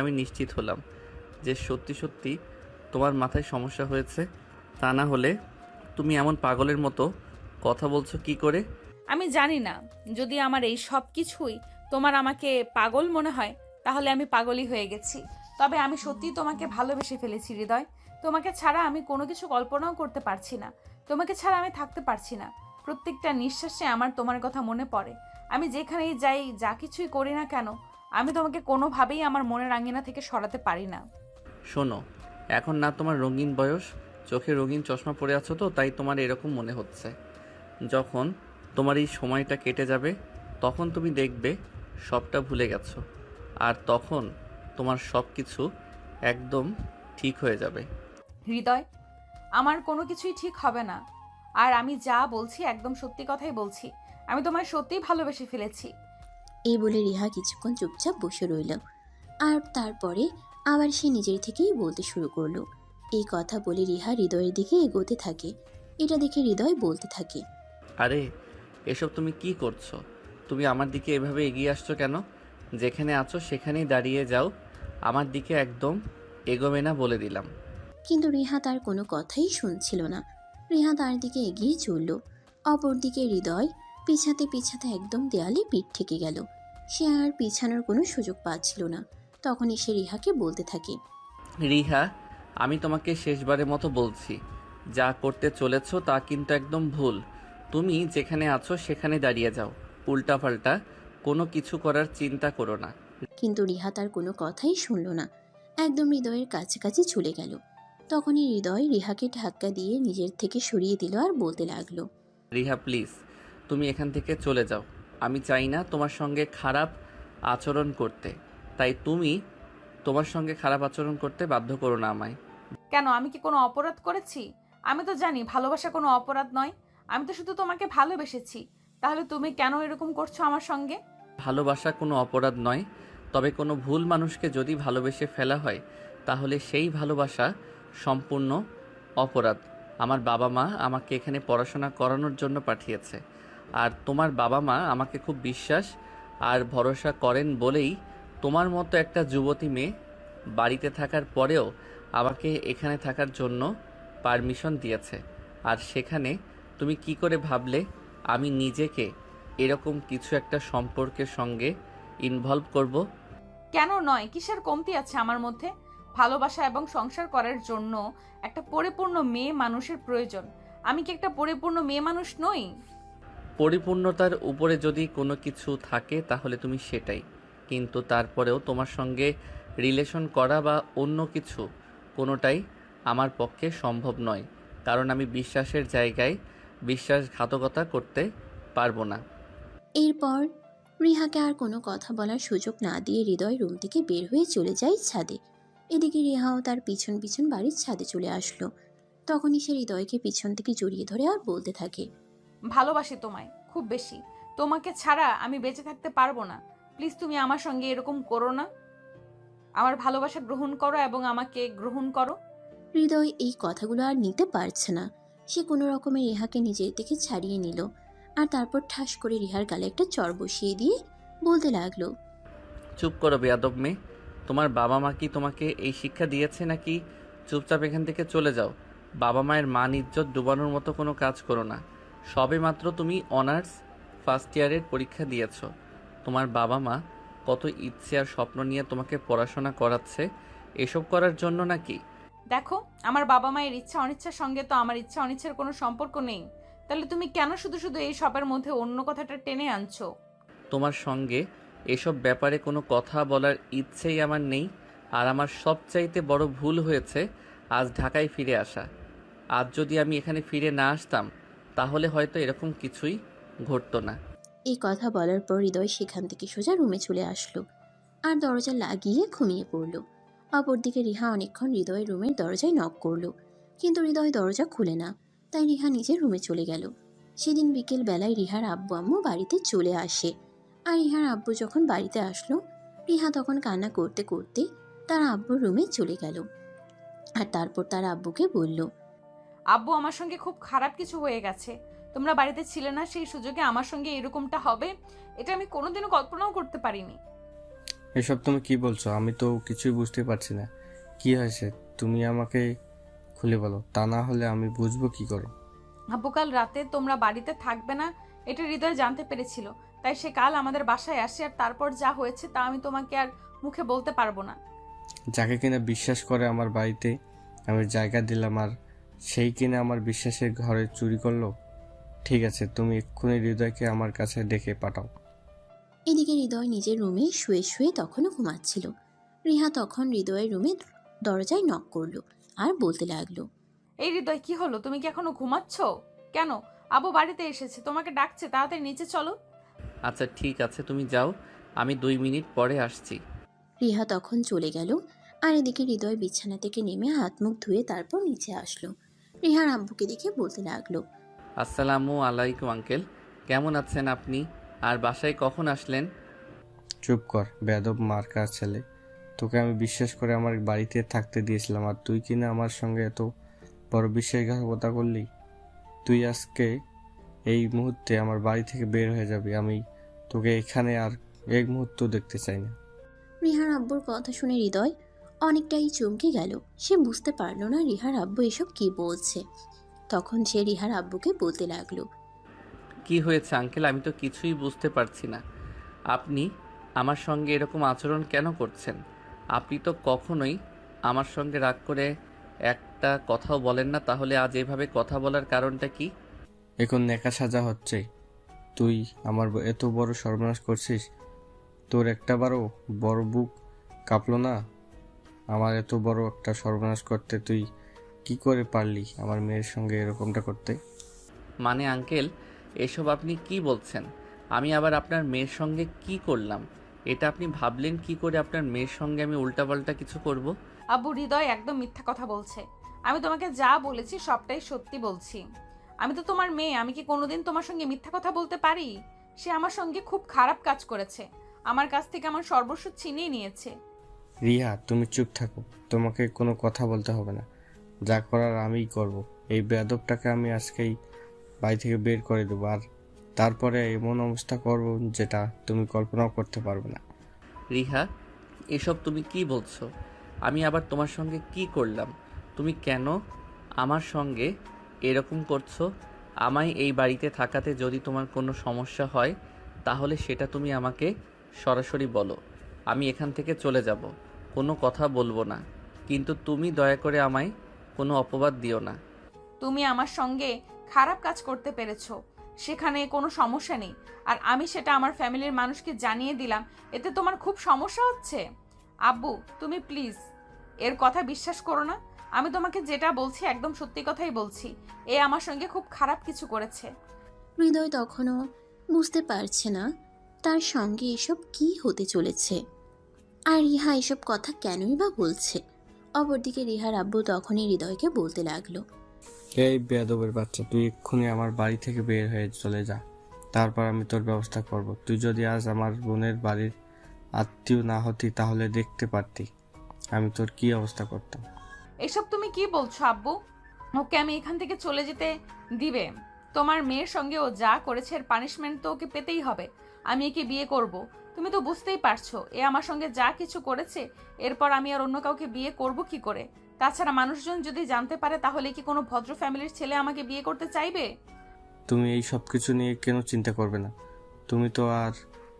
আমি নিশ্চিত হলাম যে সত্যি সত্যি তোমার মাথায় সমস্যা হয়েছে। তা না হলে তুমি এমন পাগলের মতো কথা বলছো কি করে? আমি জানি না, যদি আমার এই সব কিছুই তোমার আমাকে পাগল মনে হয় তাহলে আমি পাগলই হয়ে গেছি। তবে আমি সত্যিই তোমাকে ভালোবেসে ফেলেছি হৃদয়। তোমাকে ছাড়া আমি কোনো কিছু কল্পনাও করতে পারছি না। তোমাকে ছাড়া আমি থাকতে পারছি না। প্রত্যেকটা নিঃশ্বাসে আমার তোমার কথা মনে পড়ে। আমি যেখানেই যাই, যা কিছুই করি না কেন, আমি তোমাকে কোনোভাবেই আমার মনের আঙিনা থেকে সরাতে পারি না। শোনো, এখন না তোমার রঙিন বয়স, চোখে রঙিন চশমা পরে আছো তো তাই তোমার এরকম মনে হচ্ছে। যখন তোমার এই সময়টা কেটে যাবে তখন তুমি দেখবে সবটা ভুলে গেছো, আর তখন তোমার সব কিছু একদম ঠিক হয়ে যাবে। হৃদয়, আমার কোনো কিছুই ঠিক হবে না। আর আমি যা বলছি একদম সত্যি কথাই বলছি। আমি তোমায় সত্যিই ভালোবেসে ফেলেছি। এই বলে রিহা কিছুক্ষণ চুপচাপ বসে রইল। আর তারপরে আবার সে নিজের থেকেই বলতে শুরু করলো। এই কথা বলে রিহা হৃদয়ের দিকে এগোতে থাকে। এটা দেখে হৃদয় বলতে থাকে, আরে এসব তুমি কি করছো? তুমি আমার দিকে এভাবে এগিয়ে আসছো কেন? যেখানে আছো সেখানেই দাঁড়িয়ে যাও, আমার দিকে একদম এগোবে না বলে দিলাম। কিন্তু রিহা তার কোনো কথাই শুনছিল না। রিহা তার দিকে এগিয়ে চলল। অপরদিকে হৃদয় পিছাতে পিছাতে একদম দেয়ালে পিঠ ঠেকে গেল। সে আর পিছানোর কোনো সুযোগ পাচ্ছিল না। তখনই সে রিহাকে বলতে থাকে, রিহা, আমি তোমাকে শেষবারের মতো বলছি, যা করতে চলেছো তা কিন্তু একদম ভুল। তুমি যেখানে আছো সেখানে দাঁড়িয়ে যাও, উল্টাপাল্টা কোনো কিছু করার চিন্তা করো না। কিন্তু রিহা তার কোনো কথাই শুনল না। একদম হৃদয়ের কাছাকাছি চলে গেল। তখনই হৃদয় রিহাকে ধাক্কা দিয়ে নিজের থেকে সরিয়ে দিল আর বলতে লাগলো, রিহা প্লিজ, তুমি এখান থেকে চলে যাও। আমি চাই না তোমার সঙ্গে খারাপ আচরণ করতে, তাই তুমি তোমার সঙ্গে খারাপ আচরণ করতে বাধ্য করো না আমায়। কেন, আমি কি কোনো অপরাধ করেছি? আমি তো জানি ভালোবাসা কোনো অপরাধ নয়। আমি তো শুধু তোমাকে ভালোবেসেছি। তাহলে তুমি কেন এরকম করছো আমার সঙ্গে? ভালোবাসা কোনো অপরাধ নয়, তবে কোনো ভুল মানুষকে যদি ভালোবেসে ফেলা হয় তাহলে সেই ভালোবাসা সম্পূর্ণ অপরাধ। আমার বাবা মা আমাকে এখানে পড়াশোনা করানোর জন্য পাঠিয়েছে, আর তোমার বাবা মা আমাকে খুব বিশ্বাস আর ভরসা করেন বলেই তোমার মতো একটা যুবতী মেয়ে বাড়িতে থাকার পরেও আমাকে এখানে থাকার জন্য পারমিশন দিয়েছে। আর সেখানে তুমি কি করে ভাবলে আমি নিজেকে এরকম কিছু একটা সম্পর্কের সঙ্গে ইনভলভ করব? কেন নয়? কিসের কমতি আছে আমার মধ্যে? ভালোবাসা এবং সংসার করার জন্য একটা পরিপূর্ণ মেয়ে মানুষের প্রয়োজন। আমি কি একটা পরিপূর্ণ মেয়ে মানুষ নই? পরিপূর্ণতার উপরে যদি কোনো কিছু থাকে তাহলে তুমি সেটাই, কিন্তু তারপরেও তোমার সঙ্গে রিলেশন করা বা অন্য কিছু কোনোটাই আমার পক্ষে সম্ভব নয়, কারণ আমি বিশ্বাসের জায়গায় বিশ্বাসঘাতকতা করতে পারবো না। এরপর রিহাকে আর কোনো কথা বলার সুযোগ না দিয়ে হৃদয় রুম থেকে বের হয়ে চলে যায় ছাদে। এদিকে রিহাও তার পিছন পিছন বাড়ির ছাদে চলে আসলো। তখনই সে হৃদয়কে পিছন থেকে জড়িয়ে ধরে আর বলতে থাকে, ভালোবাসি তোমায় খুব বেশি। তোমাকে ছাড়া আমি বেঁচে থাকতে পারবো না। প্লিজ তুমি আমার সঙ্গে এরকম করো না। আমার ভালোবাসা গ্রহণ করো এবং আমাকে গ্রহণ করো। হৃদয় এই কথাগুলো আর নিতে পারছে না। সে কোনো রকমে রিহাকে নিজের থেকে ছাড়িয়ে নিল আর তারপর ঠাস করে রিহার গালে একটা চড় বসিয়ে দিয়ে বলতে লাগলো, চুপ করো বেয়াদব মেয়ে, তোমার বাবা মা কি তোমাকে এই শিক্ষা দিয়েছে নাকি? চুপচাপ এখান থেকে চলে যাও। বাবা মায়ের মান ইজ্জত ডুবানোর মতো কোনো কাজ করো না। সবে মাত্র তুমি অনার্স ফার্স্ট ইয়ারের পরীক্ষা দিয়েছ। তোমার বাবা মা কত ইচ্ছে আর স্বপ্ন নিয়ে তোমাকে পড়াশোনা করাচ্ছে, এসব করার জন্য নাকি? দেখো, আমার বাবা মায়ের ইচ্ছা অনিচ্ছার সঙ্গে তো আমার ইচ্ছা অনিচ্ছার কোনো সম্পর্ক নেই। তাহলে তুমি কেন শুধু শুধু এই সবের মধ্যে অন্য কথাটা টেনে আনছো? তোমার সঙ্গে এসব ব্যাপারে কোনো কথা বলার ইচ্ছেই আমার নেই। আর আমার সবচাইতে বড় ভুল হয়েছে আজ ঢাকায় ফিরে আসা। আজ যদি আমি এখানে ফিরে না আসতাম তাহলে হয়তো এরকম কিছুই ঘটতো না। এই কথা বলার পর হৃদয় সেখান থেকে সোজা রুমে চলে আসলো আর দরজা লাগিয়ে ঘুমিয়ে পড়ল। অপরদিকে রিহা অনেকক্ষণ হৃদয় রুমের দরজায় নক করলো, কিন্তু হৃদয় দরজা খুলে না। তাই রিহা নিজের রুমে চলে গেল। সেদিন বিকেল বেলায় রিহার আব্বু আম্মু বাড়িতে চলে আসে। আর রিহার আব্বু যখন বাড়িতে আসলো, রিহা তখন কান্না করতে করতে তার আব্বুর রুমে চলে গেল। আর তারপর তার আব্বুকে বলল, আব্বু, আমার সঙ্গে খুব খারাপ কিছু হয়ে গেছে। তোমরা বাড়িতে ছিলে না, সেই সুযোগে আমার সঙ্গে এরকমটা হবে এটা আমি কোনোদিনও কল্পনাও করতে পারিনি। এসব তুমি কি বলছো? আমি তো কিছুই বুঝতে পারছি না। কি হয়েছে তুমি আমাকে খুলে বলো, তা না হলে আমি বুঝবো কি করে। আব্বু, কাল রাতে তোমরা বাড়িতে থাকবে না এটা হৃদয় জানতে পেরেছিল, তাই সে কাল আমাদের বাসায় আসে। আর তারপর যা হয়েছে তা আমি তোমাকে আর মুখে বলতে পারবো না। যাকে কিনা বিশ্বাস করে আমার বাড়িতে আমি জায়গা দিলাম, আর সেই কিনা আমার বিশ্বাসের ঘরে চুরি করলো। ঠিক আছে, তুমি এক্ষুনি হৃদয়কে আমার কাছে ডেকে পাঠাও। এদিকে হৃদয় নিজের রুমে শুয়ে শুয়ে তখনও ঘুমাচ্ছিল। রিহা তখন হৃদয়ের রুমে দরজায় নক করলো আর বলতে লাগলো, এই হৃদয়, কি হলো? তুমি কি এখনো ঘুমাচ্ছ? কেন? আবু বাড়িতে এসেছে, তোমাকে ডাকছে, তাড়াতাড়ি নিচে চলো। আচ্ছা ঠিক আছে, তুমি যাও, আমি 2 মিনিট পরে আসছি। রিহা তখন চলে গেল। আর এদিকে হৃদয় বিছানা থেকে নেমে হাত মুখ ধুয়ে তারপর নিচে আসলো। রিহার আব্বুকে দেখে বলতে লাগলো, আসসালামু আলাইকুম আঙ্কেল, কেমন আছেন আপনি? আর বাসায় কখন আসলেন? চুপ কর বেয়াদব মার্কার ছেলে, তোকে আমি বিশ্বাস করে আমার বাড়িতে থাকতে দিয়েছিলাম, আর তুই কিনা আমার সঙ্গে এত বড় বিশ্বাসঘাতকতা করলি। তুই আজকে এই মুহূর্তে আমার বাড়ি থেকে বের হয়ে যাবি। আমি তোকে এখানে আর এক মুহূর্ত দেখতে চাই না। রিহার আব্বুর কথা শুনে হৃদয় অনেকটাই চমকে গেল। সে বুঝতে পারলো না রিহার আব্বু এসব কি বলছে। তখন সে রিহার আব্বুকে বলতে লাগলো, কি হয়েছে আঙ্কেল? আমি তো কিছুই বুঝতে পারছি না। আপনি আমার সঙ্গে এরকম আচরণ কেন করছেন? আপনি তো কখনোই আমার সঙ্গে রাগ করে একটা কথাও বলেন না, তাহলে আজ এভাবে কথা বলার কারণটা কি? এখন নেকা সাজা হচ্ছে। তুই আমার এত বড় সর্বনাশ করছিস, তোর একটা বড় বুক কাঁপলো না? আমার এত বড় একটা সর্বনাশ করতে তুই কি করে পারলি আমার মেয়ের সঙ্গে এরকমটা করতে? মানে আঙ্কেল, এসব আপনি কি বলছেন? আমি আবার আপনার মেয়ের সঙ্গে কি করলাম? এটা আপনি ভাবলেন কি করে আপনার মেয়ের সঙ্গে আমি উল্টাপাল্টা কিছু করব? আব্বু, হৃদয় একদম মিথ্যা কথা বলছে। আমি তোমাকে যা বলেছি সবটাই সত্যি বলছি। আমি তো তোমার মেয়ে, আমি কি কোনোদিন তোমার সঙ্গে মিথ্যা কথা বলতে পারি? সে আমার সঙ্গে খুব খারাপ কাজ করেছে, আমার কাছ থেকে আমার সর্বস্ব ছিনিয়ে নিয়েছে। রিয়া, তুমি চুপ থাকো, তোমাকে কোনো কথা বলতে হবে না। যা করার আমিই করব। এই বেয়াদবটাকে আমি আজকেই বাড়ি থেকে বের করে দেবো, আর তারপরে এমন অবস্থা করব যেটা তুমি কল্পনাও করতে পারবে না। রিহা, এসব তুমি কি বলছো? আমি আবার তোমার সঙ্গে কি করলাম? তুমি কেন আমার সঙ্গে এরকম করছো? আমায় এই বাড়িতে থাকাতে যদি তোমার কোনো সমস্যা হয় তাহলে সেটা তুমি আমাকে সরাসরি বলো, আমি এখান থেকে চলে যাব, কোনো কথা বলবো না। কিন্তু তুমি দয়া করে আমায় কোনো অপবাদ দিও না। তুমি আমার সঙ্গে খারাপ কাজ করতে পেরেছো, সেখানে কোনো সমস্যা নেই, আর আমি সেটা আমার ফ্যামিলির মানুষকে জানিয়ে দিলাম, এতে তোমার খুব সমস্যা হচ্ছে? আব্বু, তুমি প্লিজ এর কথা বিশ্বাস করো না। আমি তোমাকে যেটা বলছি একদম সত্যি কথাই বলছি। এ আমার সঙ্গে খুব খারাপ কিছু করেছে। হৃদয় তখনও বুঝতে পারছে না তার সঙ্গে এসব কি হতে চলেছে, আর রিহা এসব কথা কেনই বা বলছে। অপরদিকে রিহার আব্বু তখনই হৃদয়কে বলতে লাগলো, এই বেয়াদবের বাচ্চা, তুই এক্ষুনি আমার বাড়ি থেকে বের হয়ে চলে যা, তারপর আমি তোর ব্যবস্থা করব। তুই যদি আজ আমার বোনের বাড়ির আত্মীয় না হতি তাহলে দেখতে পারতি আমি তোর কি অবস্থা করতাম। এসব তুমি কি বলছো আব্বু? ওকে আমি এখান থেকে চলে যেতে দিবে? তোমার মেয়ের সঙ্গে ও যা করেছে এর পানিশমেন্ট তো ওকে পেতেই হবে। আমি একে বিয়ে করব, তুমি তো বুঝতেই পারছো। এ আমার সঙ্গে যা কিছু করেছে, এরপর আমি আর অন্য কাউকে বিয়ে করব কি করে? তাছাড়া মানুষজন যদি জানতে পারে তাহলে কি কোনো ভদ্র ফ্যামিলির ছেলে আমাকে বিয়ে করতে চাইবে? তুমি এই সব কিছু নিয়ে কেন চিন্তা করবে না? তুমি তো আর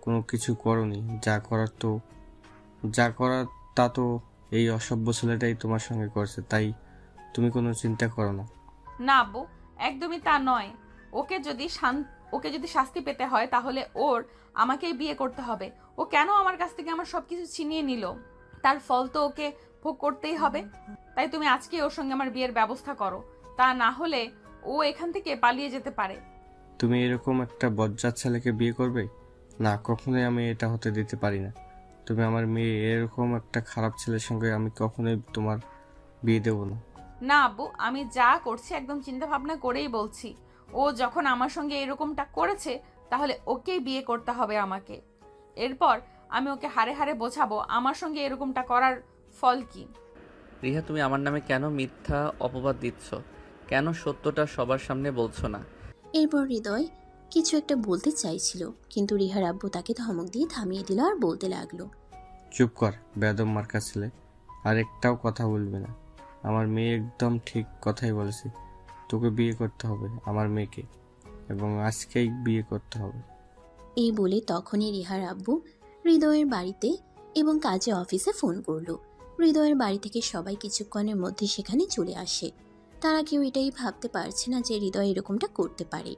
কোনো কিছু করনি। যা করার তা তো এই অসভ্য ছেলেটাই তোমার সঙ্গে করছে, তাই তুমি কোনো চিন্তা করো না। না আব্বু, একদমই তা নয়। ওকে যদি শাস্তি পেতে হয় তাহলে আমাকেই বিয়ে করতে হবে। ও কেন আমার কাছ থেকে আমার সবকিছু ছিনিয়ে নিল? তার ফল তো ওকে ভোগ করতেই হবে। তাই তুমি আজকে ওর সঙ্গে আমার বিয়ের ব্যবস্থা করো, তা না হলে ও এখান থেকে পালিয়ে যেতে পারে। তুমি এরকম একটা বজ্জাত ছেলেকে বিয়ে করবে? না, কখনোই আমি এটা হতে দিতে পারি না। তুমি আমার মেয়ে, এরকম একটা খারাপ ছেলের সঙ্গে আমি কখনোই তোমার বিয়ে দেব না। না আব্বু, আমি যা করছি একদম চিন্তা ভাবনা করেই বলছি। ও যখন আমার সঙ্গে এরকমটা করেছে তাহলে ওকেই বিয়ে করতে হবে আমাকে। এরপর আমি ওকে হারে হারে বোঝাবো আমার সঙ্গে এরকমটা করার ফল কি। রিহা, তুমি আমার নামে কেন মিথ্যা অপবাদ দিচ্ছ? কেন সত্যটা সবার সামনে বলছো না? এরপর হৃদয় কিছু একটা বলতে চাইছিল, কিন্তু রিহার আব্বু তাকে ধমক দিয়ে থামিয়ে দিল আর বলতে লাগলো, চুপ কর বেয়াদব মার্কা ছেলে, আর একটাও কথা বলবে না। আমার মেয়ে একদম ঠিক কথাই বলেছে, তোকে বিয়ে করতে হবে আমার মেয়েকে, এবং আজকেই বিয়ে করতে হবে। এই বলে তখনই রিহার আব্বু হৃদয়ের বাড়িতে এবং কাজে অফিসে ফোন করলো। হৃদয়ের বাড়ি থেকে সবাই কিছুক্ষণের মধ্যে সেখানে চলে আসে। তারা কেউ এটাই ভাবতে পারছে না যে হৃদয় এরকমটা করতে পারে।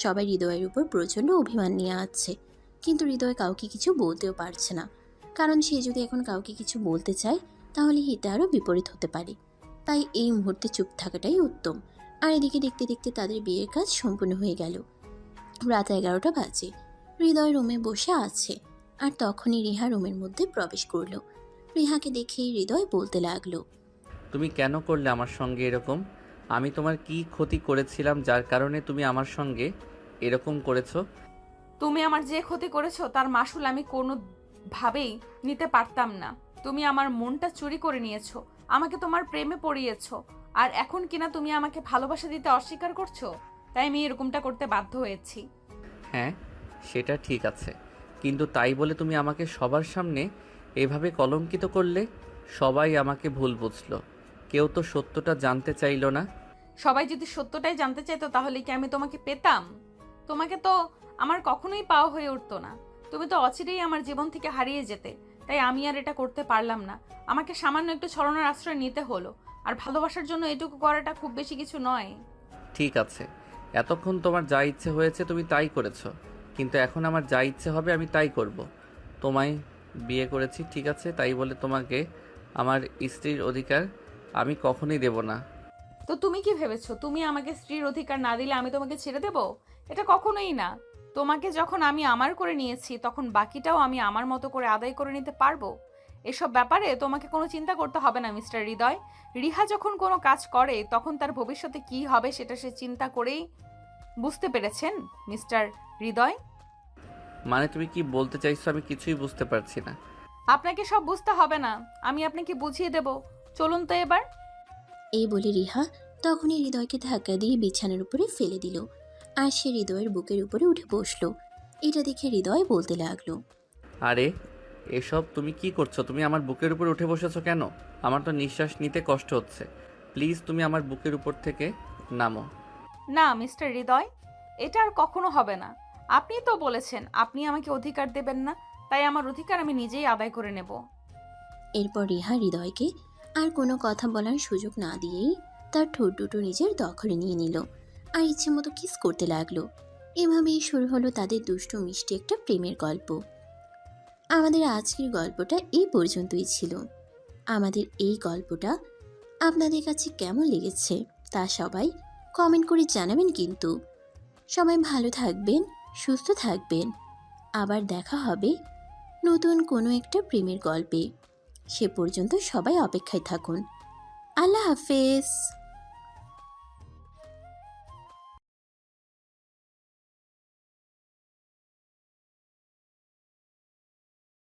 সবাই হৃদয়ের উপর প্রচণ্ড অভিমান নিয়ে আসছে, কিন্তু হৃদয় কাউকে কিছু বলতেও পারছে না, কারণ সে যদি এখন কাউকে কিছু বলতে চায় তাহলে হিতে আরও বিপরীত হতে পারে। তাই এই মুহূর্তে চুপ থাকাটাই উত্তম। আর এদিকে দেখতে দেখতে তাদের বিয়ের কাজ সম্পূর্ণ হয়ে গেল। রাত 11টা বাজে। হৃদয় রুমে বসে আছে, আর তখনই রিহা রুমের মধ্যে প্রবেশ করলো। রিহাকে দেখেই হৃদয় বলতে লাগলো, তুমি কেন করলে আমার সঙ্গে এরকম? আমি তোমার কি ক্ষতি করেছিলাম যার কারণে তুমি আমার সঙ্গে এরকম করেছো? তুমি আমার যে ক্ষতি করেছো তার মাসুল আমি কোনোভাবেই নিতে পারতাম না। তুমি আমার মনটা চুরি করে নিয়েছো, আমাকে তোমার প্রেমে পড়িয়েছো, আর এখন কিনা তুমি আমাকে ভালোবাসা দিতে অস্বীকার করছো। তাই আমি এরকমটা করতে বাধ্য হয়েছি। হ্যাঁ, সেটা ঠিক আছে, কিন্তু তাই বলে তুমি আমাকে সবার সামনে এভাবে কলঙ্কিত করলে। সবাই আমাকে ভুল বুঝলো, কেউ তো সত্যটা জানতে চাইলো না। সবাই যদি সত্যটাই জানতে চাইতো তাহলে কি আমি তোমাকে পেতাম? তোমাকে তো আমার কখনোই পাওয়া হয়ে উঠতো না। তুমি তো অচিরেই আমার জীবন থেকে হারিয়ে যেতে। তাই আমি আর এটা করতে পারলাম না। আমাকে সামান্য একটু ছলনার আশ্রয় নিতে হলো। আর ভালোবাসার জন্য এটুকু করাটা খুব বেশি কিছু নয়। ঠিক আছে, এতক্ষণ তোমার যা ইচ্ছে হয়েছে তুমি তাই করেছো, কিন্তু এখন আমার যা ইচ্ছে হবে আমি তাই করব। তোমায় বিয়ে করেছি, ঠিক আছে, তাই বলে তোমাকে আমার স্ত্রীর অধিকার আমি কখনোই দেব না। তো তুমি কি ভেবেছো তুমি আমাকে স্ত্রীর অধিকার না দিলে আমি তোমাকে ছেড়ে দেব? এটা কখনোই না। তোমাকে যখন আমি আমার করে নিয়েছি তখন বাকিটাও আমি আমার মতো করে আদায় করে নিতে পারবো। এসব ব্যাপারে তোমাকে কোনো চিন্তা করতে হবে না মিস্টার হৃদয়। রিহা যখন কোনো কাজ করে তখন তার ভবিষ্যতে কি হবে সেটা সে চিন্তা করেই বুঝতে পেরেছেন মিস্টার হৃদয়। মানে তুমি কি বলতে চাইছো আমি কিছুই বুঝতে পারছি না। আপনাকে সব বুঝতে হবে না, আমি আপনাকে বুঝিয়ে দেব। চলুন তো এবার। এই বলে রিহা তখনই হৃদয়কে ধাক্কা দিয়ে বিছানার উপরে ফেলে দিল, আর সে হৃদয়ের বুকের উপরে উঠে বসলো। এটা দেখে হৃদয় বলতে লাগলো, আরে এসব তুমি কি করছো? তুমি আমার বুকের উপর উঠে বসেছো কেন? আমার তো নিঃশ্বাস নিতে কষ্ট হচ্ছে। প্লিজ তুমি আমার বুকের উপর থেকে নামো। না মিস্টার হৃদয়, এটা আর কখনো হবে না। আপনি তো বলেছেন আপনি আমাকে অধিকার দেবেন না, তাই আমার অধিকার আমি নিজেই আদায় করে নেব। এরপর রিহা হৃদয়কে আর কোনো কথা বলার সুযোগ না দিয়েই তার ঠোঁট দুটো নিজের দখলে নিয়ে নিল, আর ইচ্ছে মতো কিস করতে লাগলো। এভাবেই শুরু হলো তাদের দুষ্টু মিষ্টি একটা প্রেমের গল্প। আমাদের আজকের গল্পটা এই পর্যন্তই ছিল। আমাদের এই গল্পটা আপনাদের কাছে কেমন লেগেছে তা সবাই কমেন্ট করে জানাবেন। কিন্তু সবাই ভালো থাকবেন, সুস্থ থাকবেন। আবার দেখা হবে নতুন কোনো একটা প্রেমের গল্পে। সে পর্যন্ত সবাই অপেক্ষায় থাকুন। আল্লাহ হাফেজ।